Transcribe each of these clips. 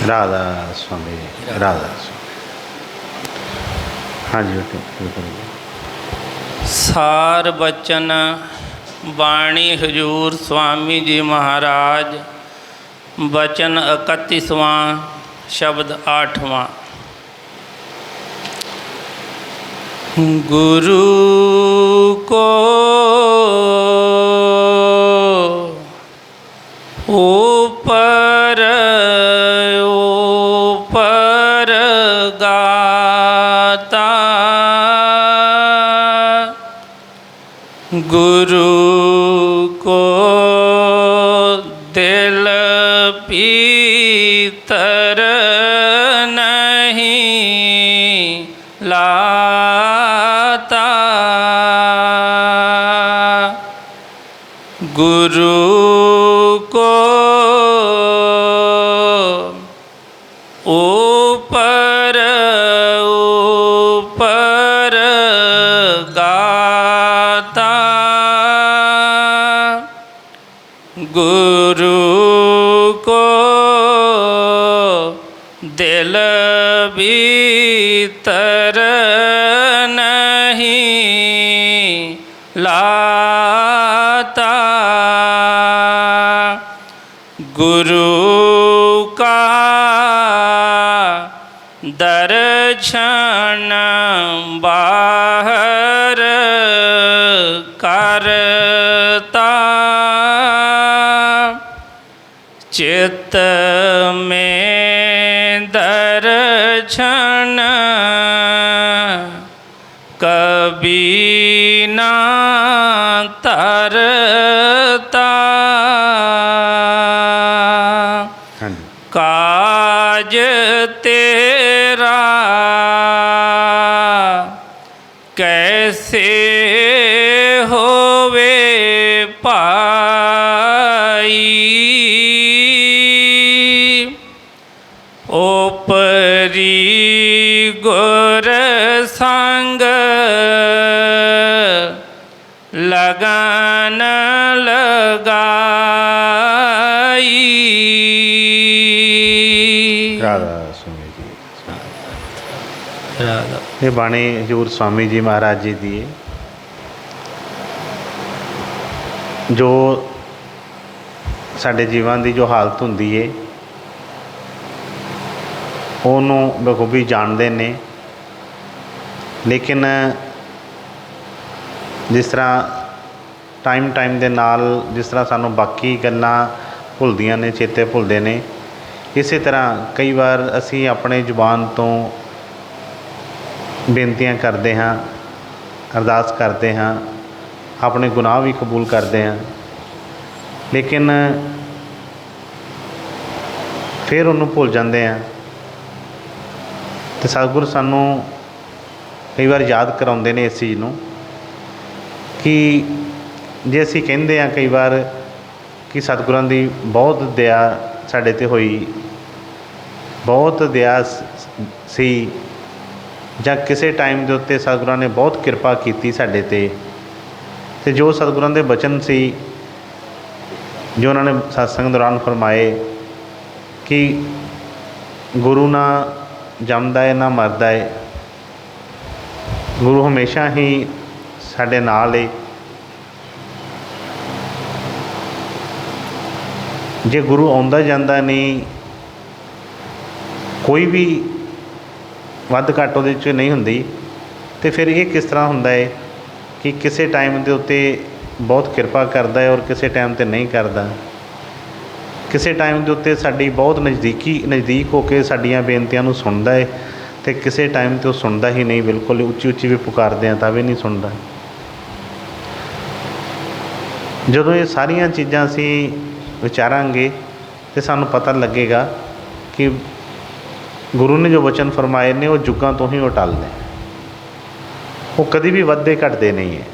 राधा स्वामी जी, राधा स्वामी। हाँ जी बेटे। सार बचन बाणी हजूर स्वामी जी महाराज, वचन 31वां, शब्द 8वां। गुरु को ऊपर ऊपर गाता, गुरु को दिल पीतर नहीं लाता, गुरु को ऊपर ऊपर गाता, गुरु को दिल भीतर नहीं लाता, गुरु का दर्शन बाहर करता, चित्त में दर्शन कभी ना तरता, काज तेरा कैसे होवे पाई, ओपरी गुर संग लगन लगाई। राधा स्वामी जी, राधा। ये बाणी हजूर स्वामी जी महाराज जी दी है, जो साडे जीवन की जो हालत हुंदी है ਉਹਨੂੰ बखूबी जानते ने, लेकिन जिस तरह टाइम दे नाल जिस तरह सानू बाकी गल्लां भुलदियां ने, चेते भुलदे ने, इस तरह कई बार असी अपने जुबान तो बेनतियां करते हाँ, अरदास करते हाँ, अपने गुनाह भी कबूल करते हैं, लेकिन फिर उन्होंने भुल जाते हैं। तो सतगुरु सानू कई बार याद कराउंदे ने इस चीज़ नूं कि जे असी कहंदे हैं कई बार कि सतगुरां दी बहुत दया साडे ते होई, बहुत दया सी, जां किसी टाइम के उत्ते सतगुरां ने बहुत किरपा कीती साडे ते, ते जो सतगुरां दे बचन सी जो उन्होंने सत्संग दौरान फरमाए कि गुरु ना जमदा है ना मरदा है, गुरु हमेशा ही साडे नाल है। जे गुरु आउंदा जांदा नहीं, कोई भी वध घट उहदे च नहीं हुंदी, तो फिर ये किस तरह हुंदा है कि किसी टाइम के उत्ते बहुत किरपा करता है और किसी टाइम ते नहीं करता, किसी टाइम के उत्ते साडी बहुत नज़दीक होकर साडियां बेनतियां नूं सुनदा है, तो किसी टाइम तो सुनता ही नहीं, बिल्कुल उच्ची उच्ची भी पुकारते हैं तो भी नहीं सुनता। जदों ये सारियां चीज़ां असी विचारांगे तो सानूं पता लगेगा कि गुरु ने जो वचन फरमाए ने वो जुगां तो ही अटल ने, वो कभी भी वधदे घटदे नहीं है।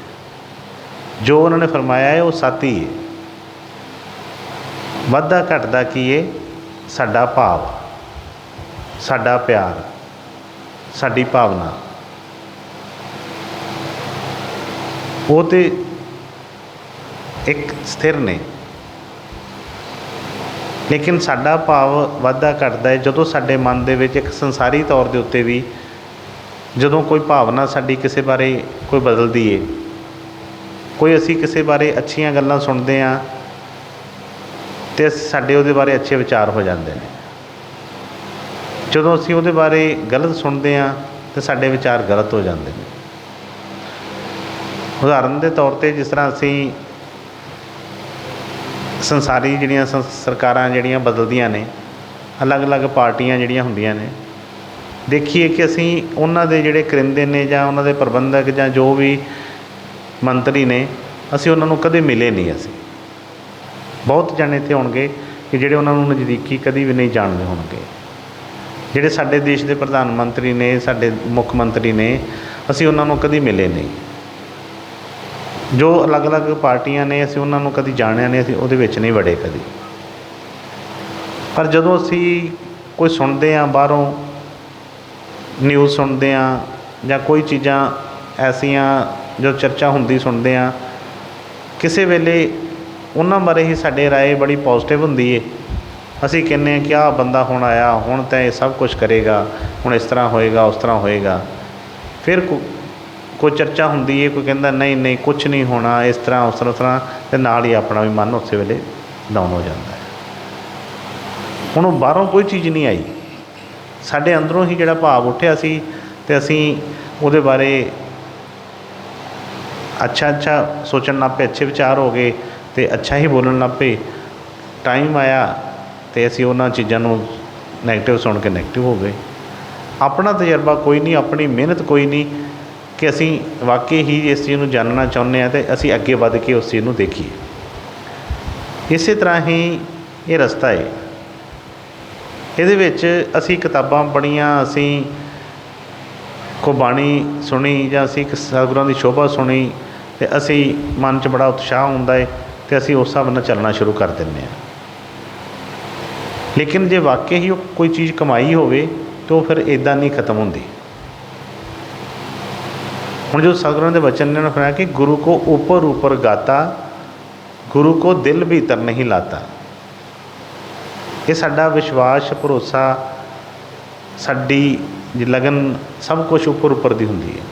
जो उन्होंने फरमाया है वो सत्य ही है। वधदा घटदा की है? साडा भाव, साडा प्यार, साडी भावना, वो तो एक स्थिर ने। ਲੇਕਿਨ ਸਾਡਾ ਭਾਵ ਵਾਧਾ ਘਟਦਾ ਹੈ ਜਦੋਂ ਸਾਡੇ ਮਨ ਦੇ ਵਿੱਚ ਇੱਕ ਸੰਸਾਰੀ ਤੌਰ ਦੇ ਉੱਤੇ ਵੀ ਜਦੋਂ ਕੋਈ ਭਾਵਨਾ ਸਾਡੀ ਕਿਸੇ ਬਾਰੇ ਕੋਈ ਬਦਲਦੀ ਏ, ਕੋਈ ਅਸੀਂ ਕਿਸੇ ਬਾਰੇ ਅੱਛੀਆਂ ਗੱਲਾਂ ਸੁਣਦੇ ਹਾਂ ਅਤੇ ਸਾਡੇ ਉਹਦੇ ਬਾਰੇ ਅੱਛੇ ਵਿਚਾਰ ਹੋ ਜਾਂਦੇ ਨੇ। ਜਦੋਂ ਅਸੀਂ ਉਹਦੇ ਬਾਰੇ ਗਲਤ ਸੁਣਦੇ ਹਾਂ ਤਾਂ ਸਾਡੇ ਵਿਚਾਰ ਗਲਤ ਹੋ ਜਾਂਦੇ ਨੇ। ਉਦਾਹਰਨ ਦੇ ਤੌਰ 'ਤੇ ਜਿਸ ਤਰ੍ਹਾਂ ਅਸੀਂ ਸੰਸਾਰੀ ਜਿਹੜੀਆਂ ਸਰਕਾਰਾਂ ਜਿਹੜੀਆਂ ਬਦਲਦੀਆਂ ਨੇ, ਅਲੱਗ-ਅਲੱਗ ਪਾਰਟੀਆਂ ਜਿਹੜੀਆਂ ਹੁੰਦੀਆਂ ਨੇ, ਦੇਖੀਏ ਕਿ ਅਸੀਂ ਉਹਨਾਂ ਦੇ ਜਿਹੜੇ ਕਰਿੰਦੇ ਨੇ ਜਾਂ ਉਹਨਾਂ ਦੇ ਪ੍ਰਬੰਧਕ ਜਾਂ ਜੋ ਵੀ ਮੰਤਰੀ ਨੇ, ਅਸੀਂ ਉਹਨਾਂ ਨੂੰ ਕਦੇ ਮਿਲੇ ਨਹੀਂ। ਅਸੀਂ ਬਹੁਤ ਜਣੇ ਇੱਥੇ ਹੋਣਗੇ ਕਿ ਜਿਹੜੇ ਉਹਨਾਂ ਨੂੰ ਨਜ਼ਦੀਕੀ ਕਦੀ ਵੀ ਨਹੀਂ ਜਾਣਦੇ ਹੋਣਗੇ। ਜਿਹੜੇ ਸਾਡੇ ਦੇਸ਼ ਦੇ ਪ੍ਰਧਾਨ ਮੰਤਰੀ ਨੇ, ਸਾਡੇ ਮੁੱਖ ਮੰਤਰੀ ਨੇ, ਅਸੀਂ ਉਹਨਾਂ ਨੂੰ ਕਦੀ ਮਿਲੇ ਨਹੀਂ। ਜੋ ਅਲੱਗ-ਅਲੱਗ ਪਾਰਟੀਆਂ ਨੇ, ਅਸੀਂ ਉਹਨਾਂ ਨੂੰ ਕਦੀ ਜਾਣਿਆ ਨਹੀਂ, ਅਸੀਂ ਉਹਦੇ ਵਿੱਚ ਨਹੀਂ ਵੜੇ ਕਦੀ। ਪਰ ਜਦੋਂ ਅਸੀਂ ਕੋਈ ਸੁਣਦੇ ਹਾਂ ਬਾਹਰੋਂ, ਨਿਊਜ਼ ਸੁਣਦੇ ਹਾਂ ਜਾਂ ਕੋਈ ਚੀਜ਼ਾਂ ਐਸੀਆਂ ਜੋ ਚਰਚਾ ਹੁੰਦੀ ਸੁਣਦੇ ਹਾਂ, ਕਿਸੇ ਵੇਲੇ ਉਹਨਾਂ ਬਾਰੇ ਹੀ ਸਾਡੇ ਰਾਏ ਬੜੀ ਪੋਜ਼ੀਟਿਵ ਹੁੰਦੀ ਹੈ। ਅਸੀਂ ਕਹਿੰਦੇ ਹਾਂ ਕਿ ਆਹ ਬੰਦਾ ਹੁਣ ਆਇਆ, ਹੁਣ ਤਾਂ ਇਹ ਸਭ ਕੁਛ ਕਰੇਗਾ, ਹੁਣ ਇਸ ਤਰ੍ਹਾਂ ਹੋਏਗਾ, ਉਸ ਤਰ੍ਹਾਂ ਹੋਏਗਾ। ਫਿਰ ਕੋਈ ਚਰਚਾ ਹੁੰਦੀ ਹੈ, ਕੋਈ ਕਹਿੰਦਾ ਨਹੀਂ ਨਹੀਂ ਕੁਛ ਨਹੀਂ ਹੋਣਾ, ਇਸ ਤਰ੍ਹਾਂ ਉਸ ਤਰ੍ਹਾਂ, ਅਤੇ ਨਾਲ ਹੀ ਆਪਣਾ ਵੀ ਮਨ ਉਸੇ ਵੇਲੇ ਡਾਊਨ ਹੋ ਜਾਂਦਾ ਹੈ। ਹੁਣ ਉਹ ਬਾਹਰੋਂ ਕੋਈ ਚੀਜ਼ ਨਹੀਂ ਆਈ, ਸਾਡੇ ਅੰਦਰੋਂ ਹੀ ਜਿਹੜਾ ਭਾਵ ਉੱਠਿਆ ਸੀ ਅਤੇ ਅਸੀਂ ਉਹਦੇ ਬਾਰੇ ਅੱਛਾ ਸੋਚਣ ਲੱਗ ਪਏ, ਅੱਛੇ ਵਿਚਾਰ ਹੋ ਗਏ ਅਤੇ ਅੱਛਾ ਹੀ ਬੋਲਣ ਲੱਗ ਪਏ। ਟਾਈਮ ਆਇਆ ਅਤੇ ਅਸੀਂ ਉਹਨਾਂ ਚੀਜ਼ਾਂ ਨੂੰ ਨੈਗੇਟਿਵ ਸੁਣ ਕੇ ਨੈਗੇਟਿਵ ਹੋ ਗਏ। ਆਪਣਾ ਤਜਰਬਾ ਕੋਈ ਨਹੀਂ, ਆਪਣੀ ਮਿਹਨਤ ਕੋਈ ਨਹੀਂ ਕਿ ਅਸੀਂ ਵਾਕਈ ਹੀ ਇਸ ਚੀਜ਼ ਨੂੰ ਜਾਣਨਾ ਚਾਹੁੰਦੇ ਹਾਂ ਅਤੇ ਅਸੀਂ ਅੱਗੇ ਵੱਧ ਕੇ ਉਸ ਚੀਜ਼ ਨੂੰ ਦੇਖੀਏ। ਇਸੇ ਤਰ੍ਹਾਂ ਹੀ ਇਹ ਰਸਤਾ ਹੈ। ਇਹਦੇ ਵਿੱਚ ਅਸੀਂ ਕਿਤਾਬਾਂ ਪੜ੍ਹੀਆਂ, ਅਸੀਂ ਕੋਈ ਬਾਣੀ ਸੁਣੀ ਜਾਂ ਅਸੀਂ ਸਤਿਗੁਰਾਂ ਦੀ ਸ਼ੋਭਾ ਸੁਣੀ ਅਤੇ ਅਸੀਂ ਮਨ 'ਚ ਬੜਾ ਉਤਸ਼ਾਹ ਹੁੰਦਾ ਹੈ ਅਤੇ ਅਸੀਂ ਉਸ ਹਿਸਾਬ ਨਾਲ ਚੱਲਣਾ ਸ਼ੁਰੂ ਕਰ ਦਿੰਦੇ ਹਾਂ। ਲੇਕਿਨ ਜੇ ਵਾਕਈ ਹੀ ਉਹ ਕੋਈ ਚੀਜ਼ ਕਮਾਈ ਹੋਵੇ ਤਾਂ ਉਹ ਫਿਰ ਇੱਦਾਂ ਨਹੀਂ ਖਤਮ ਹੁੰਦੀ। ਹੁਣ ਜੋ ਸਤਿਗੁਰਾਂ ਦੇ ਬਚਨ ਨੇ ਉਹਨਾਂ ਫਰਮਾਇਆ ਕਿ ਗੁਰੂ ਕੋ ਉੱਪਰ ਉੱਪਰ ਗਾਤਾ, ਗੁਰੂ ਕੋ ਦਿਲ ਭੀਤਰ ਨਹੀਂ ਲਾਤਾ। ਇਹ ਸਾਡਾ ਵਿਸ਼ਵਾਸ, ਭਰੋਸਾ, ਸਾਡੀ ਲਗਨ ਸਭ ਕੁਛ ਉੱਪਰ ਉੱਪਰ ਦੀ ਹੁੰਦੀ ਹੈ,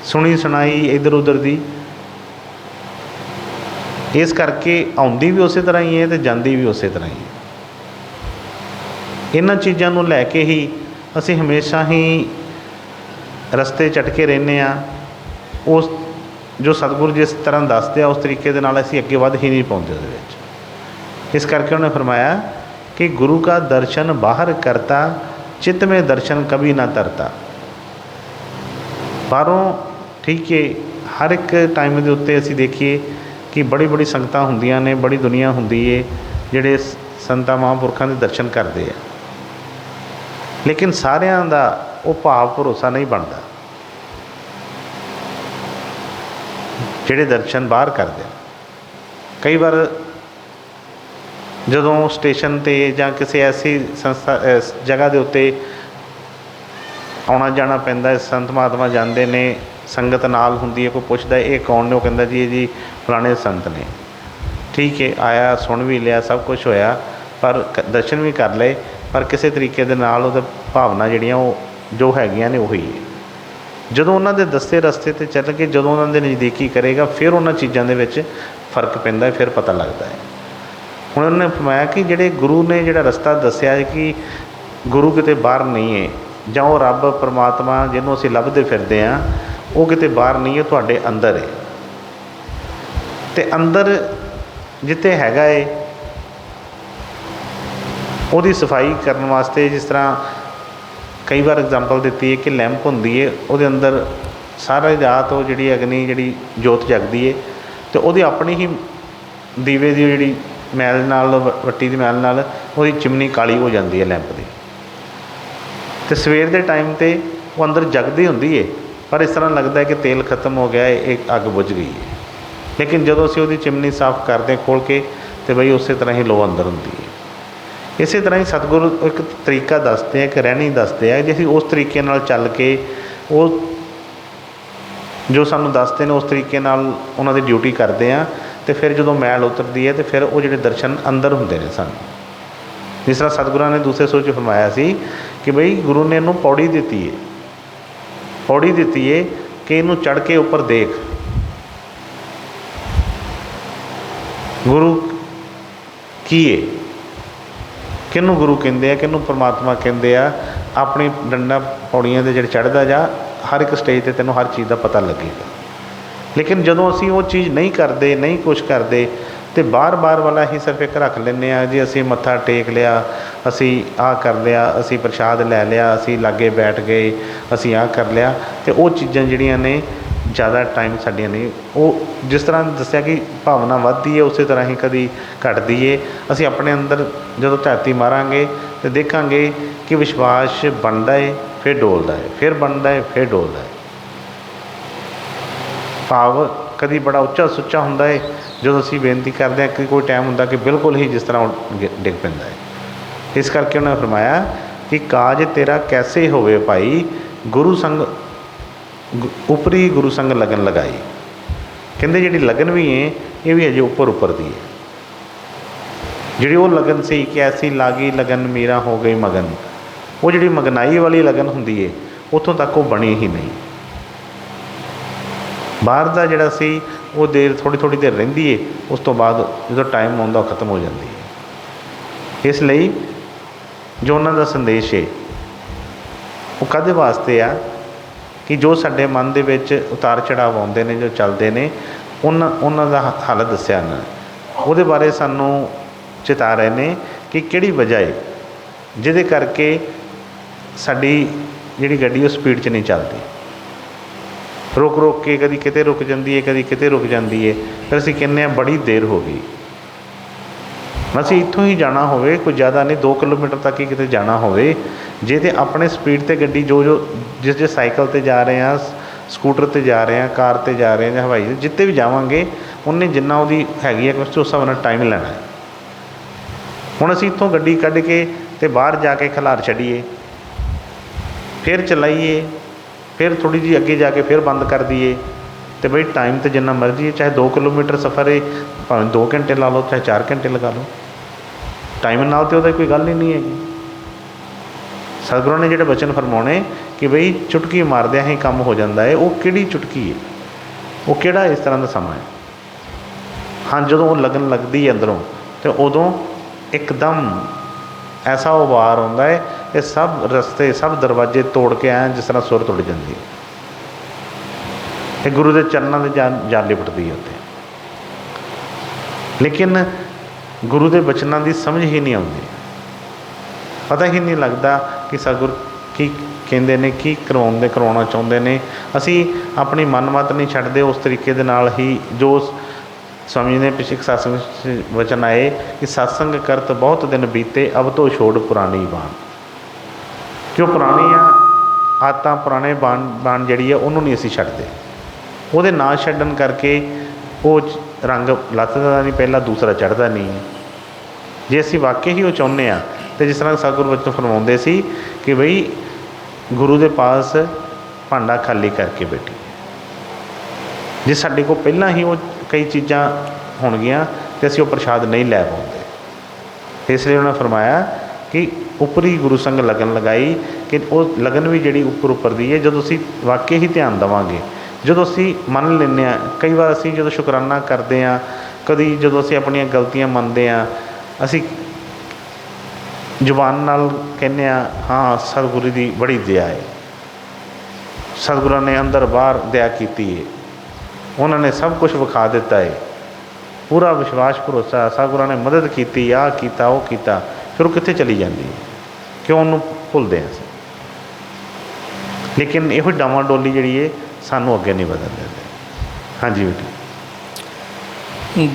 ਸੁਣੀ ਸੁਣਾਈ ਇੱਧਰ ਉੱਧਰ ਦੀ। ਇਸ ਕਰਕੇ ਆਉਂਦੀ ਵੀ ਉਸੇ ਤਰ੍ਹਾਂ ਹੀ ਹੈ ਅਤੇ ਜਾਂਦੀ ਵੀ ਉਸੇ ਤਰ੍ਹਾਂ ਹੀ ਹੈ। ਇਹਨਾਂ ਚੀਜ਼ਾਂ ਨੂੰ ਲੈ ਕੇ ਹੀ ਅਸੀਂ ਹਮੇਸ਼ਾ ਹੀ ਰਸਤੇ ਝਟਕੇ ਰਹਿੰਦੇ ਹਾਂ। ਉਸ ਜੋ ਸਤਿਗੁਰੂ ਜਿਸ ਤਰ੍ਹਾਂ ਦੱਸਦੇ ਆ ਉਸ ਤਰੀਕੇ ਦੇ ਨਾਲ ਅਸੀਂ ਅੱਗੇ ਵੱਧ ਹੀ ਨਹੀਂ ਪਾਉਂਦੇ ਉਹਦੇ ਵਿੱਚ। ਇਸ ਕਰਕੇ ਉਹਨੇ ਫਰਮਾਇਆ ਕਿ ਗੁਰੂ ਕਾ ਦਰਸ਼ਨ ਬਾਹਰ ਕਰਤਾ, ਚਿੱਤ ਮੇਂ ਦਰਸ਼ਨ ਕਭੀ ਨਾ ਤਰਤਾ। ਬਾਹਰੋਂ ਠੀਕ ਹੈ, ਹਰ ਇੱਕ ਟਾਈਮ ਦੇ ਉੱਤੇ ਅਸੀਂ ਦੇਖੀਏ ਕਿ ਬੜੀ ਬੜੀ ਸੰਗਤਾਂ ਹੁੰਦੀਆਂ ਨੇ, ਬੜੀ ਦੁਨੀਆ ਹੁੰਦੀ ਹੈ ਜਿਹੜੇ ਸੰਤਾਂ ਮਹਾਂਪੁਰਖਾਂ ਦੇ ਦਰਸ਼ਨ ਕਰਦੇ ਆ, ਲੇਕਿਨ ਸਾਰਿਆਂ ਦਾ ਉਹ ਭਾਵ ਭਰੋਸਾ ਨਹੀਂ ਬਣਦਾ ਜਿਹੜੇ ਦਰਸ਼ਨ ਬਾਹਰ ਕਰਦੇ ਆ। ਕਈ ਵਾਰ ਜਦੋਂ ਸਟੇਸ਼ਨ 'ਤੇ ਜਾਂ ਕਿਸੇ ਐਸੀ ਸੰਸਥਾ ਜਗ੍ਹਾ ਦੇ ਉੱਤੇ ਆਉਣਾ ਜਾਣਾ ਪੈਂਦਾ, ਸੰਤ ਮਹਾਤਮਾ ਜਾਂਦੇ ਨੇ, ਸੰਗਤ ਨਾਲ ਹੁੰਦੀ ਹੈ, ਕੋਈ ਪੁੱਛਦਾ ਇਹ ਕੌਣ ਨੇ, ਉਹ ਕਹਿੰਦਾ ਜੀ ਇਹ ਜੀ ਫਲਾਣੇ ਸੰਤ ਨੇ। ਠੀਕ ਹੈ, ਆਇਆ, ਸੁਣ ਵੀ ਲਿਆ, ਸਭ ਕੁਛ ਹੋਇਆ, ਪਰ ਦਰਸ਼ਨ ਵੀ ਕਰ ਲਏ, ਪਰ ਕਿਸੇ ਤਰੀਕੇ ਦੇ ਨਾਲ ਉਹਦਾ ਭਾਵਨਾ ਜਿਹੜੀਆਂ ਉਹ ਜੋ ਹੈਗੀਆਂ ਨੇ ਉਹੀ ਹੈ। ਜਦੋਂ ਉਹਨਾਂ ਦੇ ਦੱਸੇ ਰਸਤੇ 'ਤੇ ਚੱਲ ਕੇ ਜਦੋਂ ਉਹਨਾਂ ਦੇ ਨਜ਼ਦੀਕੀ ਕਰੇਗਾ ਫਿਰ ਉਹਨਾਂ ਚੀਜ਼ਾਂ ਦੇ ਵਿੱਚ ਫਰਕ ਪੈਂਦਾ, ਫਿਰ ਪਤਾ ਲੱਗਦਾ ਹੈ। ਹੁਣ ਉਹਨੇ ਫਰਮਾਇਆ ਕਿ ਜਿਹੜੇ ਗੁਰੂ ਨੇ ਜਿਹੜਾ ਰਸਤਾ ਦੱਸਿਆ ਹੈ ਕਿ ਗੁਰੂ ਕਿਤੇ ਬਾਹਰ ਨਹੀਂ ਹੈ, ਜਾਂ ਉਹ ਰੱਬ ਪਰਮਾਤਮਾ ਜਿਹਨੂੰ ਅਸੀਂ ਲੱਭਦੇ ਫਿਰਦੇ ਹਾਂ ਉਹ ਕਿਤੇ ਬਾਹਰ ਨਹੀਂ ਹੈ, ਤੁਹਾਡੇ ਅੰਦਰ ਹੈ। ਅਤੇ ਅੰਦਰ ਜਿੱਥੇ ਹੈਗਾ ਹੈ ਉਹਦੀ ਸਫਾਈ ਕਰਨ ਵਾਸਤੇ, ਜਿਸ ਤਰ੍ਹਾਂ ਕਈ ਵਾਰ ਐਗਜ਼ਾਮਪਲ ਦਿੱਤੀ ਹੈ ਕਿ ਲੈਂਪ ਹੁੰਦੀ ਹੈ, ਉਹਦੇ ਅੰਦਰ ਸਾਰੀ ਰਾਤ ਉਹ ਜਿਹੜੀ ਅਗਨੀ ਜਿਹੜੀ ਜੋਤ ਜਗਦੀ ਹੈ ਅਤੇ ਉਹਦੀ ਆਪਣੀ ਹੀ ਦੀਵੇ ਦੀ ਜਿਹੜੀ ਮੈਲ ਨਾਲ, ਵੱਟੀ ਦੀ ਮੈਲ ਨਾਲ ਉਹਦੀ ਚਿਮਨੀ ਕਾਲੀ ਹੋ ਜਾਂਦੀ ਹੈ ਲੈਂਪ ਦੀ, ਅਤੇ ਸਵੇਰ ਦੇ ਟਾਈਮ 'ਤੇ ਉਹ ਅੰਦਰ ਜਗਦੀ ਹੁੰਦੀ ਹੈ, ਪਰ ਇਸ ਤਰ੍ਹਾਂ ਲੱਗਦਾ ਹੈ ਕਿ ਤੇਲ ਖਤਮ ਹੋ ਗਿਆ, ਇਹ ਅੱਗ ਬੁਝ ਗਈ ਹੈ। ਲੇਕਿਨ ਜਦੋਂ ਅਸੀਂ ਉਹਦੀ ਚਿਮਨੀ ਸਾਫ਼ ਕਰਦੇ ਖੋਲ੍ਹ ਕੇ ਤਾਂ ਬਈ ਉਸੇ ਤਰ੍ਹਾਂ ਹੀ ਲੋ ਅੰਦਰ ਹੁੰਦੀ ਹੈ। ਇਸੇ ਤਰ੍ਹਾਂ ਹੀ ਸਤਿਗੁਰੂ ਇੱਕ ਤਰੀਕਾ ਦੱਸਦੇ ਆ, ਇੱਕ ਰਹਿਣੀ ਦੱਸਦੇ ਆ, ਜੇ ਅਸੀਂ ਉਸ ਤਰੀਕੇ ਨਾਲ ਚੱਲ ਕੇ ਉਹ ਜੋ ਸਾਨੂੰ ਦੱਸਦੇ ਨੇ ਉਸ ਤਰੀਕੇ ਨਾਲ ਉਹਨਾਂ ਦੀ ਡਿਊਟੀ ਕਰਦੇ ਹਾਂ, ਅਤੇ ਫਿਰ ਜਦੋਂ ਮੈਲ ਉਤਰਦੀ ਹੈ ਅਤੇ ਫਿਰ ਉਹ ਜਿਹੜੇ ਦਰਸ਼ਨ ਅੰਦਰ ਹੁੰਦੇ ਨੇ ਸਾਨੂੰ। जिस तरह सतगुਰਾਂ ने दूसरे सूर 'ਚ फरमाया सी कि बई गुरु ने इन्हूं पौड़ी दिती है, पौड़ी दिती है कि इनू चढ़ के उपर देख। गुरु की है, किनू गुरु कहते हैं, किनू परमात्मा कहते हैं। अपनी डंडा पौड़ियां दे जिहड़े चढ़दा जा, हर एक स्टेज ते तैनूं हर चीज़ का पता लगेगा। लेकिन जदों असीं वो चीज़ नहीं करते, नहीं कुछ करते, तो बार बार वाला ही सिर्फ एक रख लेंगे जी, असी मत्था टेक लिया, असी आ कर लिया, असी प्रशाद लै लिया, असी लागे बैठ गए, असी आ कर लिया। तो वो चीज़ां जिहड़ियां ने ज़्यादा टाइम साडियां नहीं, वो जिस तरह दस्सिया कि भावना वधदी है उस तरह ही कभी घटदी है। असी अपने अंदर जदों झाती मारांगे तो देखांगे कि विश्वास बनता है, फिर डोलता है, फिर बनता है, फिर डोलता है। भाव कभी बड़ा उच्चा सुच्चा होंदा है, जो असी बेनती करते हैं कि कोई टाइम होंदा कि बिल्कुल ही जिस तरह डिग पैंदा है। इस करके उन्होंने फरमाया कि काज तेरा कैसे होवे भाई, गुरु संग उपरी गुरु संग लगन लगाई। कहते जी लगन भी है, ये भी अजे उपर उपर दी है। जी वो लगन सी कि ऐसी लागी लगन मीरा हो गई मगन, वो जी मगनाई वाली लगन होंदी है उतों तक वो बनी ही नहीं। बाहर का जोड़ा सी वो देर थोड़ी थोड़ी देर रहिंदी है, उस तो बाद जो टाइम आउंदा खत्म हो जाती है। इसलिए जो उन्होंने संदेश है वो कदे वास्ते आ कि जो साडे मन दे विच उतार चढ़ाव आउंदे ने, जो चलते हैं, उन्हां दा हल दस्सिया ना, उहदे बारे सानू चेता रहे ने कि किहड़ी वजह है जिहदे करके साडी जिहड़ी गड्डी वो स्पीड च नहीं चलती। रुक रुक के कभी किते रुक जाती है, कभी किते रुक जाती है, फिर असीं कहने हैं बड़ी देर हो गई। असीं इत्थों ही जाना होवे, कोई ज़्यादा नहीं 2 किलोमीटर तक ही किते जाना होवे, जे ते अपने स्पीड ते गड्डी जो जो जिस साइकिल ते जा रहे हैं, स्कूटर ते जा रहे हैं, कार ते जा रहे हैं, या हवाई जिते भी जावांगे उन्हें जिन्ना उहदी हैगी है कुछ उस हिसाब नाल टाइम लेना है। हुण असीं इत्थों गड्डी कढ के ते बाहर जाके खलार छड्डीए, फिर चलाइए, फिर थोड़ी जी अगे जाके फिर बंद कर दिए, तो बई टाइम तो जिन्ना मर्जी है, चाहे 2 किलोमीटर सफ़र है भावें 2 घंटे ला लो, चाहे 4 घंटे लगा लो, टाइम नाल तो कोई गल ही नहीं है। सतगुਰਾਂ ने जोड़े बचन फरमाने कि बई चुटकी मारदियां ही काम हो जाता है, वो किहड़ी चुटकी है, वो किहड़ा इस तरह का समा है। हाँ जो वो लगन लगती है अंदरों, तो उदों एकदम ऐसा उबार आता है, ये सब रस्ते सब दरवाजे तोड़ के आए जिस तरह सुर तुड़ जाती है। ये गुरु के चरणों की जान लिपटती है उत्ते। लेकिन गुरु के बचनों की समझ ही नहीं आती, पता ही नहीं लगता कि सतगुर की कहते हैं, की करवाना चाहते हैं। असी अपनी मनमत नहीं छड्डदे, उस तरीके दे नाल ही जो स्वामी ने पिछले सत्संग वचन आए कि सत्संग करत बहुत दिन बीते, अब तो छोड़ पुरानी बाण। जो पुरानियां आदतां पुराने बाण जिहड़ी है उन्होंने नहीं असी छड्डदे, उहदे ना छड्डण करके वो रंग लथदा नहीं, पहला दूसरा चढ़ता नहीं है। जे असी वाकई ही वो चाहुंदे आ तो जिस तरह सतगुर बचन फरमाउंदे सी कि बई गुरु के पास भांडा खाली करके बैठी, जे साडे को पहला ही वो कई चीज़ां होणगियां तो असीं वो प्रशाद नहीं लै पाउंदे। इसलिए उन्होंने फरमाया कि उपरी गुरु संग लगन लगाई, कि वो लगन भी जिहड़ी उपर उपर दी है। जदों असीं वाकई ही ध्यान देवांगे, जदों असीं मन लैंदे आ, कई बार असीं जदों शुकराना करते हैं, कभी जदों असीं अपनियां गलतियां मनते हैं, असीं जुबान नाल कहने हाँ सतगुरु की बड़ी दया है, सतगुਰਾਂ ने अंदर बाहर दया की है, उन्होंने सब कुछ विखा दिता है, पूरा विश्वास भरोसा, सतगुਰਾਂ ने मदद की, आ किया वो किया, फिर वो कित्थे चली जाती है, क्यों उन्होंने भुलते हैं। लेकिन यह डावा डोली जी है सानू अगे नहीं बदल देते। हाँ जी बेटी।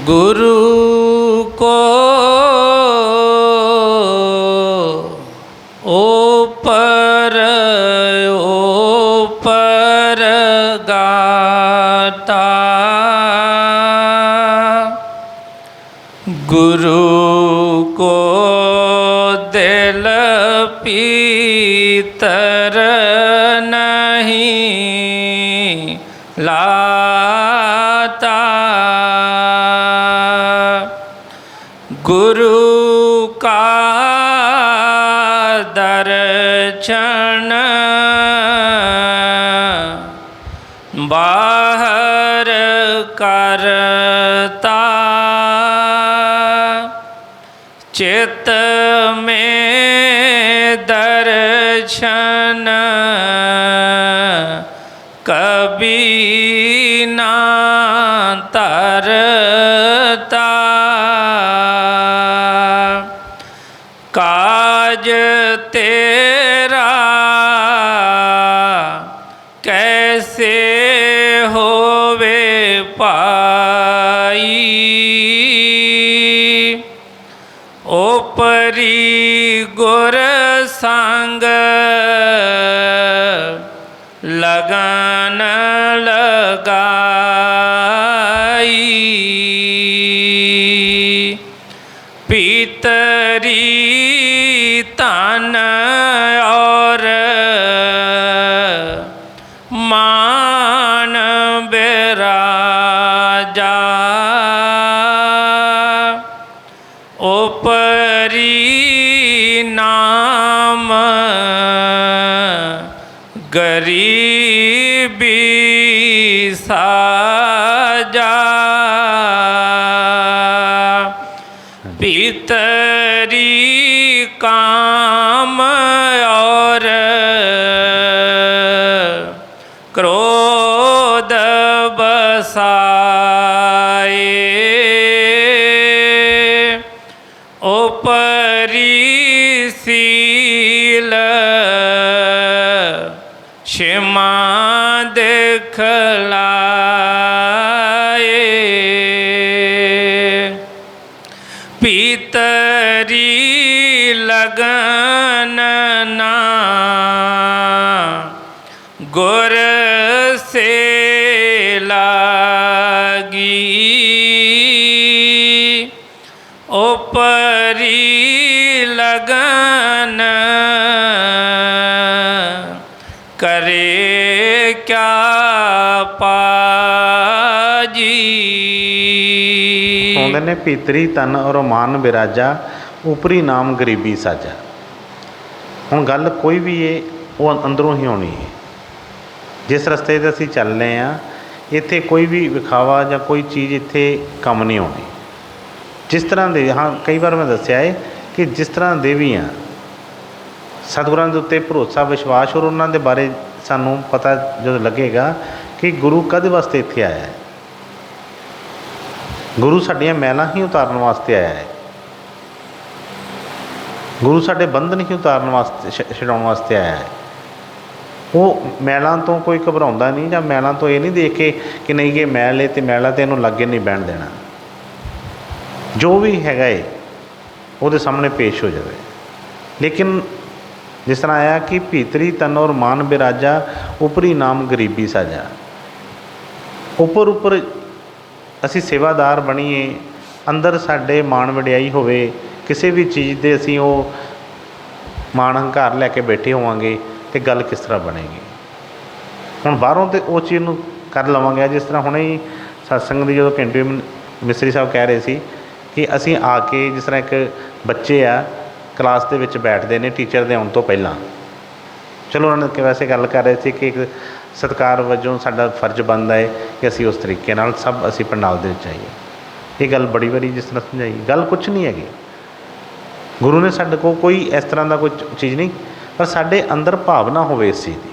गुरु को ऊपर ऊपर गाता, गुरु को दिल पीतर नहीं लाता, गुरु का ਦਰਸ਼ਨ ਬਾਹਰ ਕਰਤਾ ਚਿਤ ਮੇਂ ਦਰਸ਼ਨ ਕਬੀ ਨਾ ਤਰਤਾ ਕਾਜ ਤੇਰਾ ਕੈਸੇ ਹੋਵੇ ਪਾਈ ਓਪਰੀ ਗੁਰ ਸੰਗ ਲਗਨ ਲਗਾਈ ਪੀਤਰੀ ਧਨ ਔਰ ਮਾਨ ਬਿਰਾਜਾ ਓਪਰੀ ਨਾਮ ਗਰੀਬੀ ਸਾਜਾ ਭੀਤਰੀ ਕਾਮ ਔਰ ਕ੍ਰੋਧ ਬਸਾਏ ਓਪਰੀ ਸੀਲ ਸ਼ਿਮਾ ਦਿਖਲਾਏ ਪੀਤਰੀ ਲਗਨ ਨਾ ਗੁਰ ਸੇ ਲਾਗੀ ਓਪਰੀ ਲਗਨ ਕਰੇ ਕਿਆ ਪਾਜੀ। ਆਉਂਦੇ ਨੇ ਭੀਤਰੀ ਤਨ ਔਰ ਮਾਨ ਬਿਰਾਜਾ ਉਪਰੀ ਨਾਮ ਗਰੀਬੀ ਸਾਜਾ। ਹੁਣ ਗੱਲ ਕੋਈ ਵੀ ਹੈ ਉਹ ਅੰਦਰੋਂ ਹੀ ਹੋਣੀ ਹੈ। ਜਿਸ ਰਸਤੇ 'ਤੇ ਅਸੀਂ ਚੱਲ ਰਹੇ ਹਾਂ ਇੱਥੇ ਕੋਈ ਵੀ ਵਿਖਾਵਾ ਜਾਂ ਕੋਈ ਚੀਜ਼ ਇੱਥੇ ਕੰਮ ਨਹੀਂ ਆਉਣੀ। ਜਿਸ ਤਰ੍ਹਾਂ ਦੇ ਹਾਂ ਕਈ ਵਾਰ ਮੈਂ ਦੱਸਿਆ ਹੈ ਕਿ ਜਿਸ ਤਰ੍ਹਾਂ ਦੇ ਵੀ ਹਾਂ ਸਤਿਗੁਰਾਂ ਦੇ ਉੱਤੇ ਭਰੋਸਾ ਵਿਸ਼ਵਾਸ ਔਰ ਉਹਨਾਂ ਦੇ ਬਾਰੇ ਸਾਨੂੰ ਪਤਾ ਜਦੋਂ ਲੱਗੇਗਾ ਕਿ ਗੁਰੂ ਕਦੇ ਵਾਸਤੇ ਇੱਥੇ ਆਇਆ ਹੈ। ਗੁਰੂ ਸਾਡੀਆਂ ਮੈਲਾਂ ਹੀ ਉਤਾਰਨ ਵਾਸਤੇ ਆਇਆ ਹੈ। ਗੁਰੂ ਸਾਡੇ ਬੰਧਨ ਹੀ ਉਤਾਰਨ ਵਾਸਤੇ ਛਡਾਉਣ ਵਾਸਤੇ ਆਇਆ ਹੈ। ਉਹ ਮੈਲਾਂ ਤੋਂ ਕੋਈ ਘਬਰਾਉਂਦਾ ਨਹੀਂ ਜਾਂ ਮੈਲਾਂ ਤੋਂ ਇਹ ਨਹੀਂ ਦੇਖ ਕੇ ਕਿ ਨਹੀਂ ਇਹ ਮੈਲ ਹੈ ਅਤੇ ਮੈਲਾਂ 'ਤੇ ਇਹਨੂੰ ਲਾਗੇ ਨਹੀਂ ਬਹਿਣ ਦੇਣਾ। ਜੋ ਵੀ ਹੈਗਾ ਏ ਉਹਦੇ ਸਾਹਮਣੇ ਪੇਸ਼ ਹੋ ਜਾਵੇ। ਲੇਕਿਨ ਜਿਸ ਤਰ੍ਹਾਂ ਆਇਆ ਕਿ ਭੀਤਰੀ ਤਨ ਔਰ ਮਾਨ ਬਿਰਾਜਾ ਉਪਰੀ ਨਾਮ ਗਰੀਬੀ ਸਾਜਾ। ਉੱਪਰ ਅਸੀਂ ਸੇਵਾਦਾਰ ਬਣੀਏ, ਅੰਦਰ ਸਾਡੇ ਮਾਣ ਵਡਿਆਈ ਹੋਵੇ, ਕਿਸੇ ਵੀ ਚੀਜ਼ ਦੇ ਅਸੀਂ ਉਹ ਮਾਣ ਹੰਕਾਰ ਲੈ ਕੇ ਬੈਠੇ ਹੋਵਾਂਗੇ ਅਤੇ ਗੱਲ ਕਿਸ ਤਰ੍ਹਾਂ ਬਣੇਗੀ। ਹੁਣ ਬਾਹਰੋਂ ਤਾਂ ਉਹ ਚੀਜ਼ ਨੂੰ ਕਰ ਲਵਾਂਗੇ। ਜਿਸ ਤਰ੍ਹਾਂ ਹੁਣੇ ਹੀ ਸਤਸੰਗ ਦੀ ਜਦੋਂ ਘੰਟੇ ਮਿਸਤਰੀ ਸਾਹਿਬ ਕਹਿ ਰਹੇ ਸੀ ਕਿ ਅਸੀਂ ਆ ਕੇ ਜਿਸ ਤਰ੍ਹਾਂ ਇੱਕ ਬੱਚੇ ਆ ਕਲਾਸ ਦੇ ਵਿੱਚ ਬੈਠਦੇ ਨੇ ਟੀਚਰ ਦੇ ਆਉਣ ਤੋਂ ਪਹਿਲਾਂ, ਚਲੋ ਉਹਨਾਂ ਨੇ ਵੈਸੇ ਗੱਲ ਕਰ ਰਹੇ ਸੀ ਕਿ ਇੱਕ ਸਤਿਕਾਰ ਵਜੋਂ ਸਾਡਾ ਫਰਜ਼ ਬਣਦਾ ਹੈ ਕਿ ਅਸੀਂ ਉਸ ਤਰੀਕੇ ਨਾਲ ਸਭ ਅਸੀਂ ਪੰਡਾਲ ਦੇ ਵਿੱਚ ਆਈਏ। ਇਹ ਗੱਲ ਬੜੀ ਵਾਰੀ ਜਿਸ ਤਰ੍ਹਾਂ ਸਮਝਾਈ, ਗੱਲ ਕੁਛ ਨਹੀਂ ਹੈਗੀ। ਗੁਰੂ ਨੇ ਸਾਡੇ ਕੋਲ ਕੋਈ ਇਸ ਤਰ੍ਹਾਂ ਦਾ ਕੋਈ ਚੀਜ਼ ਨਹੀਂ, ਪਰ ਸਾਡੇ ਅੰਦਰ ਭਾਵਨਾ ਹੋਵੇ ਇਸ ਚੀਜ਼ ਦੀ,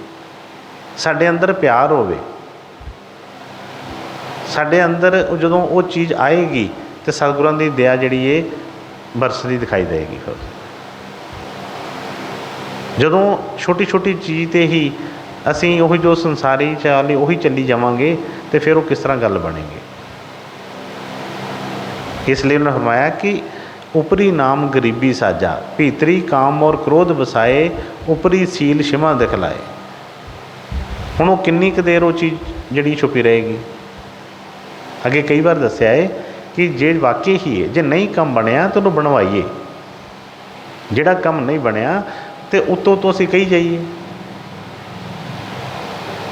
ਸਾਡੇ ਅੰਦਰ ਪਿਆਰ ਹੋਵੇ, ਸਾਡੇ ਅੰਦਰ ਜਦੋਂ ਉਹ ਚੀਜ਼ ਆਏਗੀ ਤਾਂ ਸਤਿਗੁਰਾਂ ਦੀ ਦਇਆ ਜਿਹੜੀ ਇਹ ਬਰਸਦੀ ਦਿਖਾਈ ਦੇਵੇਗੀ। ਫਿਰ ਜਦੋਂ ਛੋਟੀ ਛੋਟੀ ਚੀਜ਼ 'ਤੇ ਹੀ ਅਸੀਂ ਉਹੀ ਜੋ ਸੰਸਾਰੀ ਚਾਲ ਉਹੀ ਚੱਲੀ ਜਾਵਾਂਗੇ ਅਤੇ ਫਿਰ ਉਹ ਕਿਸ ਤਰ੍ਹਾਂ ਗੱਲ ਬਣੇਗੀ। ਇਸ ਲਈ ਉਹਨੇ ਫਰਮਾਇਆ ਕਿ ਉਪਰੀ ਨਾਮ ਗਰੀਬੀ ਸਾਜਾ, ਭੀਤਰੀ ਕਾਮ ਔਰ ਕ੍ਰੋਧ ਵਸਾਏ, ਉਪਰੀ ਸੀਲ ਸ਼ਿਮਾ ਦਿਖਲਾਏ। ਹੁਣ ਉਹ ਕਿੰਨੀ ਕੁ ਦੇਰ ਉਹ ਚੀਜ਼ ਜਿਹੜੀ ਛੁਪੀ ਰਹੇਗੀ। ਅੱਗੇ ਕਈ ਵਾਰ ਦੱਸਿਆ ਹੈ ਕਿ ਜੇ ਵਾਕਈ ਹੀ ਹੈ, ਜੇ ਨਹੀਂ ਕੰਮ ਬਣਿਆ ਤਾਂ ਉਹਨੂੰ ਬਣਵਾਈਏ। ਜਿਹੜਾ ਕੰਮ ਨਹੀਂ ਬਣਿਆ ਅਤੇ ਉੱਤੋਂ ਤੋਂ ਅਸੀਂ ਕਹੀ ਜਾਈਏ।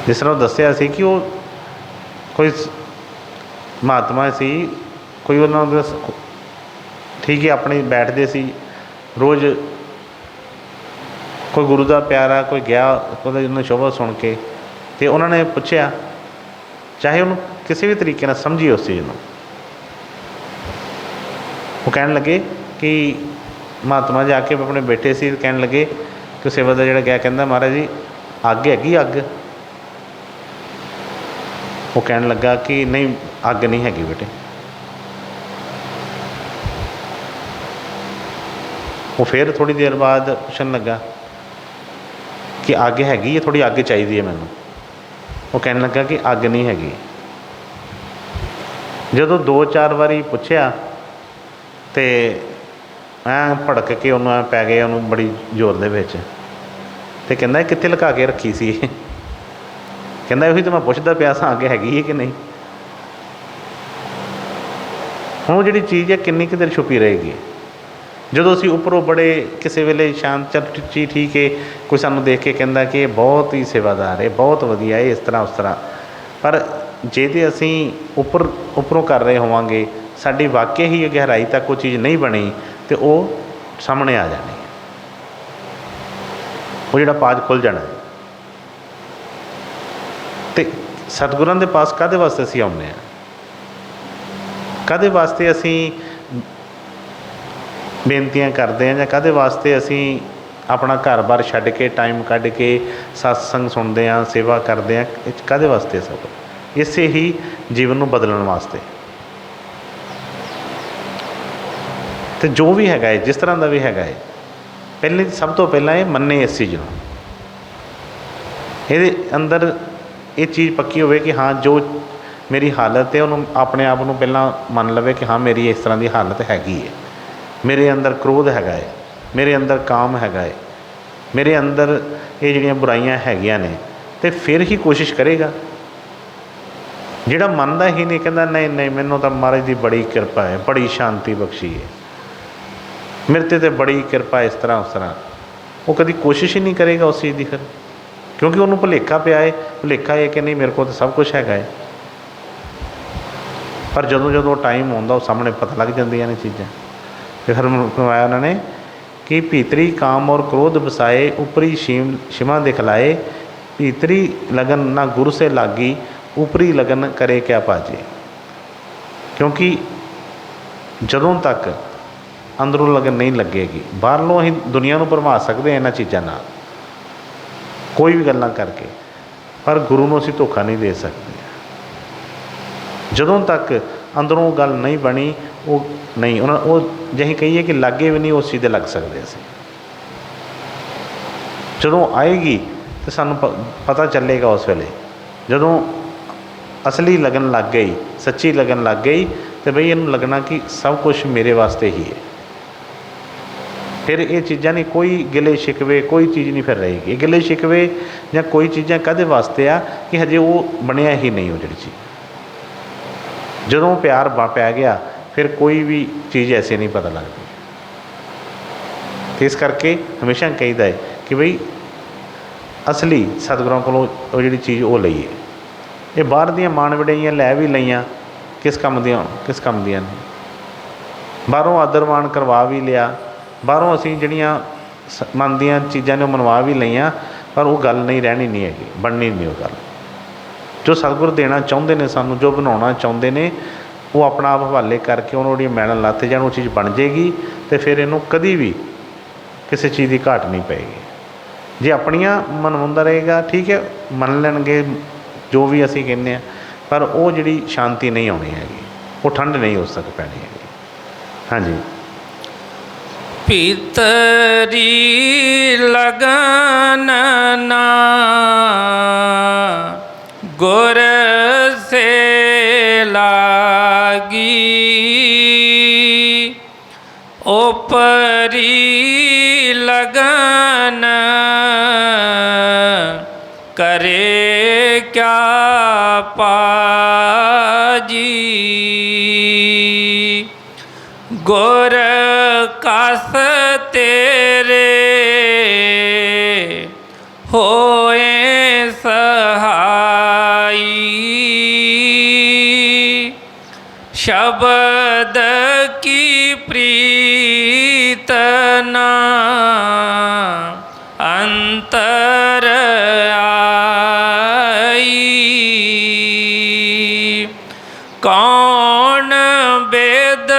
ਜਿਸ ਤਰ੍ਹਾਂ ਉਹ ਦੱਸਿਆ ਸੀ ਕਿ ਉਹ ਕੋਈ ਮਹਾਤਮਾ ਸੀ, ਕੋਈ ਉਹਨਾਂ ਦਾ ਠੀਕ ਹੈ ਆਪਣੇ ਬੈਠਦੇ ਸੀ ਰੋਜ਼ कोई गुरु का प्यारा कोई गया उन्होंने शोभा सुन के, तो उन्होंने पूछया, चाहे उन्होंने किसी भी तरीके नाल समझिए उस चीज़ को, वो कहन लगे कि महात्मा जी आके अपने बैठे से कहन लगे कि सेवादार जो गया कहता महाराज जी अग हैगी अग। वो कहन लगा कि नहीं अग नहीं हैगी बेटे। वो फिर थोड़ी देर बाद पूछन लगा कि अग हैगी, थोड़ी अग चाहिए मैनू। वो कहन लगा कि अग नहीं हैगी। जो 2-4 बारी पूछया तो ऐ भड़क के उन्होंने पै गए उन्होंने बड़ी जोर दे विच, ते कहंदा कित्थे लुका के रखी सी। कहंदा उही तो मैं पुछदा पिया सा अग हैगी है कि नहीं। हुण जिहड़ी चीज़ है किन्नी कि देर छुपी रहेगी। जो असी उपरों बड़े किसी वेले शांत चल जी ठीक है, कोई सानू देख के कहंदा कि बहुत ही सेवादार है, बहुत वधिया है, इस तरह उस तरह, पर जे ते असी उपरों कर रहे होवांगे, साडी वाकई ही गहराई तक वो चीज़ नहीं बनी तो वो सामने आ जानी है, वो जिहड़ा पाज खुल जाना है। तो सतगुरां दे पास काहदे वास्ते असीं आउंदे आ, काहदे वास्ते असीं बेनतियां करते हैं, जां काहदे वास्ते असीं अपना घर बार छड्ड के टाइम कढ के सत्संग सुनते हैं, सेवा करते हैं, काहदे वास्ते सब? इसे ही जीवन को बदलने वास्ते। तो जो भी है जिस तरह का भी है, पहले सब तो पहला ये मन्ने इस चीज़ को, ये अंदर ये चीज़ पक्की हो कि हाँ जो मेरी हालत है उन्होंने अपने आप को पहला मन लवे कि हाँ मेरी इस तरह की हालत हैगी है, मेरे अंदर क्रोध है, मेरे अंदर काम है, मेरे अंदर ये जिहड़ियां बुराइयां हैगियां ने, तो फिर ही कोशिश करेगा। जिहड़ा मनदा ही नहीं, कहंदा नहीं नहीं मैनूं तां महाराज दी बड़ी किरपा है, बड़ी शांति बख्शी है, मेरे ते बड़ी किरपा है, इस तरह उस तरह, वो कभी कोशिश ही नहीं करेगा उस चीज़ की फिर, क्योंकि उन्होंने भुलेखा पिया है, भुलेखा है कि नहीं मेरे को तो सब कुछ है। पर जो टाइम आता उस सामने पता लग जांदियां ने चीज़ां। फिर फरमाया उन्होंने कि भीतरी काम और क्रोध बसाए, ऊपरी शिमा दिखलाए, भीतरी लगन ना गुरु से लागी, ऊपरी लगन करे क्या पाजे। क्योंकि जदों तक अंदरों लगन नहीं लगेगी, बाहरों असीं दुनिया को भरमा सकते हैं इन्हां चीज़ों नाल, कोई भी गल्लां करके, पर गुरु को असीं धोखा नहीं दे सकते। जदों तक अंदरों गल नहीं बनी वो नहीं वो जहीं कहिए कि लागे भी नहीं उस चीज़ दे लग सकते असीं। जदों आएगी तो सानूं पता चलेगा उस वेले, जदों असली लगन लग गई, सच्ची लगन लग गई, तो बई इनू लगना कि सब कुछ मेरे वास्ते ही है। फिर ये चीज़ां नहीं, कोई गिले शिकवे कोई चीज़ नहीं फिर रहेगी। गिले शिकवे या कोई चीज़ां कदे वास्ते आ कि हजे वो बनया ही नहीं वो जिहड़ी चीज़। जदों प्यार पै गया फिर कोई भी चीज़ ऐसे नहीं पता लगती। तो इस करके हमेशा कहीदा है कि बई असली सतगुरां कोलों वो जिहड़ी चीज़ वो लईए। ये बाहर दियां मान वड़ाइयां लै भी लईयां, किस काम दियां ने, बाहरों आदर मान करवा भी लिया, बाहरों असीं जिहड़ियां मन दियां चीज़ां ने मनवा भी लईयां, पर वो गल नहीं रहनी नहीं हैगी, बननी नहीं वो गल। जो सतगुर देना चाहुंदे ने सानूं, जो बनाउणा चाहुंदे ने, वो अपना आप हवाले करके उन्होंने मैल लाते जाण, वो चीज़ बन जाएगी। तो फिर इनू कभी भी किसी चीज़ की घाट नहीं पेगी। जे अपनियां मनवाउंदा रहेगा ठीक है, मन लैणगे जो भी असीं कहने, पर वो जिहड़ी शांति नहीं आउणी हैगी, वो ठंड नहीं उस तक पैनी हैगी। हाँ जी। भीतरी लगन ना गुर से लागी, ऊपरी लगन करे क्या पाजी। गुर कास तेरे होए सहाई, शब्द की प्रीत ना ਅੰਤਰ ਆਈ। ਕੌਣ ਬੇਦ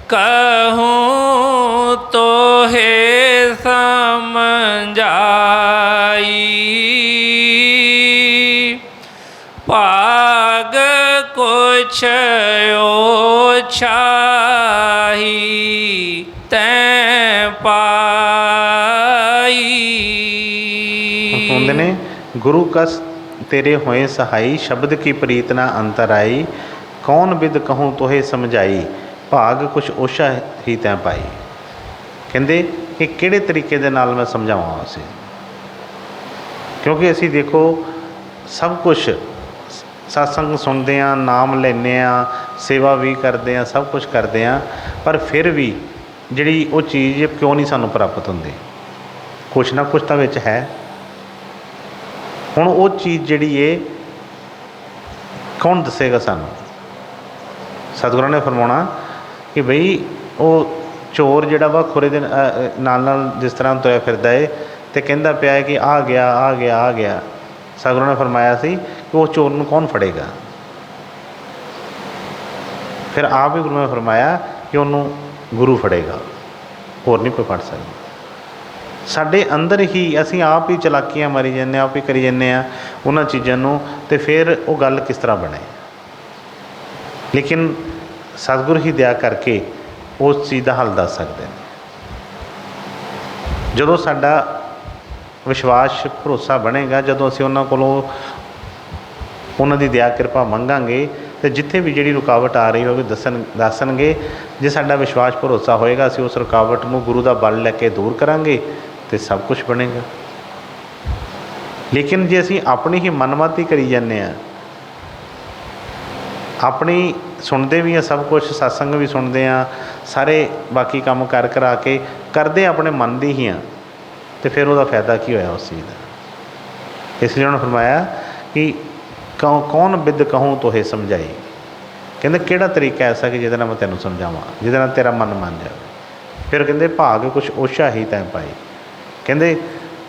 ਕਹੂੰ ਤੋਹੇ ਸਮਝਾਈ। ਭਾਗ ਕੁਛ ਓਛਾਹੀ ਤੈਂ ਪਾਈ। ਸੁਣਦੇ ਨੇ, ਗੁਰੂ ਕਸ ਤੇਰੇ ਹੋਏ ਸਹਾਈ, ਸ਼ਬਦ ਕੀ ਪ੍ਰੀਤ ਨਾ ਅੰਤਰ ਆਈ। ਕੌਣ ਬਿਦ ਕਹੂੰ ਤੋਹੇ ਸਮਝਾਈ, ਭਾਗ ਕੁਛ ਓਛਾ ਹੀ ਤੈਂ ਪਾਈ। ਕਹਿੰਦੇ ਕਿ ਕਿਹੜੇ ਤਰੀਕੇ ਦੇ ਨਾਲ ਮੈਂ ਸਮਝਾਵਾਂ ਅਸੀਂ, ਕਿਉਂਕਿ ਅਸੀਂ ਦੇਖੋ ਸਭ ਕੁਛ ਸਤਸੰਗ ਸੁਣਦੇ ਹਾਂ, ਨਾਮ ਲੈਂਦੇ ਹਾਂ, ਸੇਵਾ ਵੀ ਕਰਦੇ ਹਾਂ, ਸਭ ਕੁਛ ਕਰਦੇ ਹਾਂ, ਪਰ ਫਿਰ ਵੀ ਜਿਹੜੀ ਉਹ ਚੀਜ਼ ਕਿਉਂ ਨਹੀਂ ਸਾਨੂੰ ਪ੍ਰਾਪਤ ਹੁੰਦੀ? ਕੁਛ ਨਾ ਕੁਛ ਤਾਂ ਵਿੱਚ ਹੈ। ਹੁਣ ਉਹ ਚੀਜ਼ ਜਿਹੜੀ ਏ ਕੌਣ ਦੱਸੇਗਾ ਸਾਨੂੰ? ਸਤਿਗੁਰਾਂ ਨੇ ਫਰਮਾਉਣਾ ਕਿ ਬਈ ਉਹ ਚੋਰ ਜਿਹੜਾ ਵਾ ਖੁਰੇ ਦੇ ਨਾਲ ਨਾਲ ਜਿਸ ਤਰ੍ਹਾਂ ਤੁਰਿਆ ਫਿਰਦਾ ਏ ਅਤੇ ਕਹਿੰਦਾ ਪਿਆ ਹੈ ਕਿ ਆ ਗਿਆ ਆ ਗਿਆ ਆ ਗਿਆ। ਸਤਿਗੁਰਾਂ ਨੇ ਫਰਮਾਇਆ ਸੀ ਕਿ ਉਹ ਚੋਰ ਨੂੰ ਕੌਣ ਫੜੇਗਾ? ਫਿਰ ਆਪ ਹੀ ਗੁਰੂ ਨੇ ਫਰਮਾਇਆ ਕਿ ਉਹਨੂੰ ਗੁਰੂ ਫੜੇਗਾ, ਹੋਰ ਨਹੀਂ ਕੋਈ ਫੜ ਸਕਦਾ। ਸਾਡੇ ਅੰਦਰ ਹੀ ਅਸੀਂ ਆਪ ਹੀ ਚਲਾਕੀਆਂ ਮਾਰੀ ਜਾਂਦੇ ਹਾਂ, ਆਪ ਹੀ ਕਰੀ ਜਾਂਦੇ ਹਾਂ ਉਹਨਾਂ ਚੀਜ਼ਾਂ ਨੂੰ, ਅਤੇ ਫਿਰ ਉਹ ਗੱਲ ਕਿਸ ਤਰ੍ਹਾਂ ਬਣੇ? ਲੇਕਿਨ ਸਤਿਗੁਰ ਹੀ ਦਇਆ ਕਰਕੇ ਉਸ ਚੀਜ਼ ਦਾ ਹੱਲ ਦੱਸ ਸਕਦੇ ਨੇ। ਜਦੋਂ ਸਾਡਾ ਵਿਸ਼ਵਾਸ ਭਰੋਸਾ ਬਣੇਗਾ, ਜਦੋਂ ਅਸੀਂ ਉਹਨਾਂ ਕੋਲੋਂ ਉਹਨਾਂ ਦੀ ਦਇਆ ਕਿਰਪਾ ਮੰਗਾਂਗੇ, ਅਤੇ ਜਿੱਥੇ ਵੀ ਜਿਹੜੀ ਰੁਕਾਵਟ ਆ ਰਹੀ ਹੋਵੇ ਦੱਸਣਗੇ। ਜੇ ਸਾਡਾ ਵਿਸ਼ਵਾਸ ਭਰੋਸਾ ਹੋਏਗਾ, ਅਸੀਂ ਉਸ ਰੁਕਾਵਟ ਨੂੰ ਗੁਰੂ ਦਾ ਬਲ ਲੈ ਕੇ ਦੂਰ ਕਰਾਂਗੇ ਅਤੇ ਸਭ ਕੁਛ ਬਣੇਗਾ। ਲੇਕਿਨ ਜੇ ਅਸੀਂ ਆਪਣੀ ਹੀ ਮਨਮਾਤੀ ਕਰੀ ਜਾਂਦੇ ਹਾਂ, ਆਪਣੀ ਸੁਣਦੇ ਵੀ ਹਾਂ ਸਭ ਕੁਛ, ਸਤਸੰਗ ਵੀ ਸੁਣਦੇ ਹਾਂ, ਸਾਰੇ ਬਾਕੀ ਕੰਮ ਕਰ ਕਰਾ ਕੇ ਕਰਦੇ ਆਪਣੇ ਮਨ ਦੀ ਹੀ ਹਾਂ, ਅਤੇ ਫਿਰ ਉਹਦਾ ਫਾਇਦਾ ਕੀ ਹੋਇਆ ਉਸ ਚੀਜ਼ ਦਾ? ਇਸ ਲਈ ਉਹਨਾਂ ਨੇ ਫਰਮਾਇਆ ਕਿ ਕੌਣ ਬਿਦ ਕਹੂੰ ਤੋਹੇ ਸਮਝਾਈ। ਕਹਿੰਦੇ ਕਿਹੜਾ ਤਰੀਕਾ ਐਸਾ ਕਿ ਜਿਹਦੇ ਨਾਲ ਮੈਂ ਤੈਨੂੰ ਸਮਝਾਵਾਂ, ਜਿਹਦੇ ਨਾਲ ਤੇਰਾ ਮਨ ਮੰਨ ਜਾਵੇ। ਫਿਰ ਕਹਿੰਦੇ ਭਾਗ ਕੁਛ ਓਛਾ ਹੀ ਤੈਂ ਪਾਈ। ਕਹਿੰਦੇ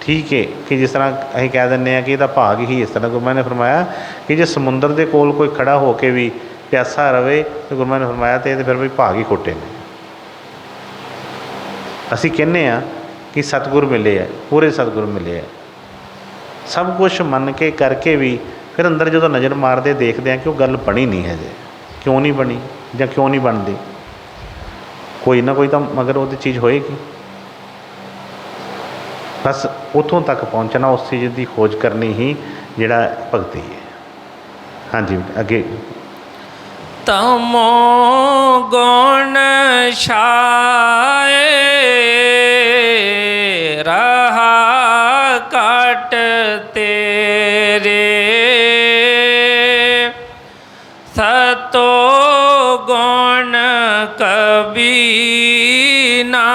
ਠੀਕ ਹੈ ਕਿ ਜਿਸ ਤਰ੍ਹਾਂ ਅਸੀਂ ਕਹਿ ਦਿੰਦੇ ਹਾਂ ਕਿ ਇਹਦਾ ਭਾਗ ਹੀ ਇਸ ਤਰ੍ਹਾਂ, ਗੁਰੂਆਂ ਨੇ ਫਰਮਾਇਆ ਕਿ ਜੇ ਸਮੁੰਦਰ ਦੇ ਕੋਲ ਕੋਈ ਖੜਾ ਹੋ ਕੇ ਵੀ ਪਿਆਸਾ ਰਵੇ ਤਾਂ ਗੁਰੂਆਂ ਨੇ ਫਰਮਾਇਆ ਤੇ ਇਹਦੇ ਫਿਰ ਵੀ ਭਾਗ ਹੀ ਖੋਟੇ ਨੇ। ਅਸੀਂ ਕਹਿੰਦੇ ਹਾਂ ਕਿ ਸਤਿਗੁਰ ਮਿਲੇ ਹੈ, ਪੂਰੇ ਸਤਿਗੁਰ ਮਿਲੇ ਹੈ, ਸਭ ਕੁਛ ਮੰਨ ਕੇ ਕਰਕੇ ਵੀ ਫਿਰ ਅੰਦਰ ਜਦੋਂ ਨਜ਼ਰ ਮਾਰਦੇ ਦੇਖਦੇ ਹਾਂ ਕਿ ਉਹ ਗੱਲ ਬਣੀ ਨਹੀਂ ਹੈ। ਜੇ ਕਿਉਂ ਨਹੀਂ ਬਣੀ ਜਾਂ ਕਿਉਂ ਨਹੀਂ ਬਣਦੀ? ਕੋਈ ਨਾ ਕੋਈ ਤਾਂ ਮਗਰ ਉਹਦੀ ਚੀਜ਼ ਹੋਏਗੀ। ਬਸ ਉੱਥੋਂ ਤੱਕ ਪਹੁੰਚਣਾ, ਉਸ ਚੀਜ਼ ਦੀ ਖੋਜ ਕਰਨੀ ਹੀ ਜਿਹੜਾ ਭਗਤੀ ਹੈ। ਹਾਂਜੀ ਅੱਗੇ। ਤਮੋ ਗੁਣ ਛਾਏ ਰਹਾ ਕਟ ਤੇਰੇ। ਸਤੋ ਗੁਣ ਕਬੀ ਨਾ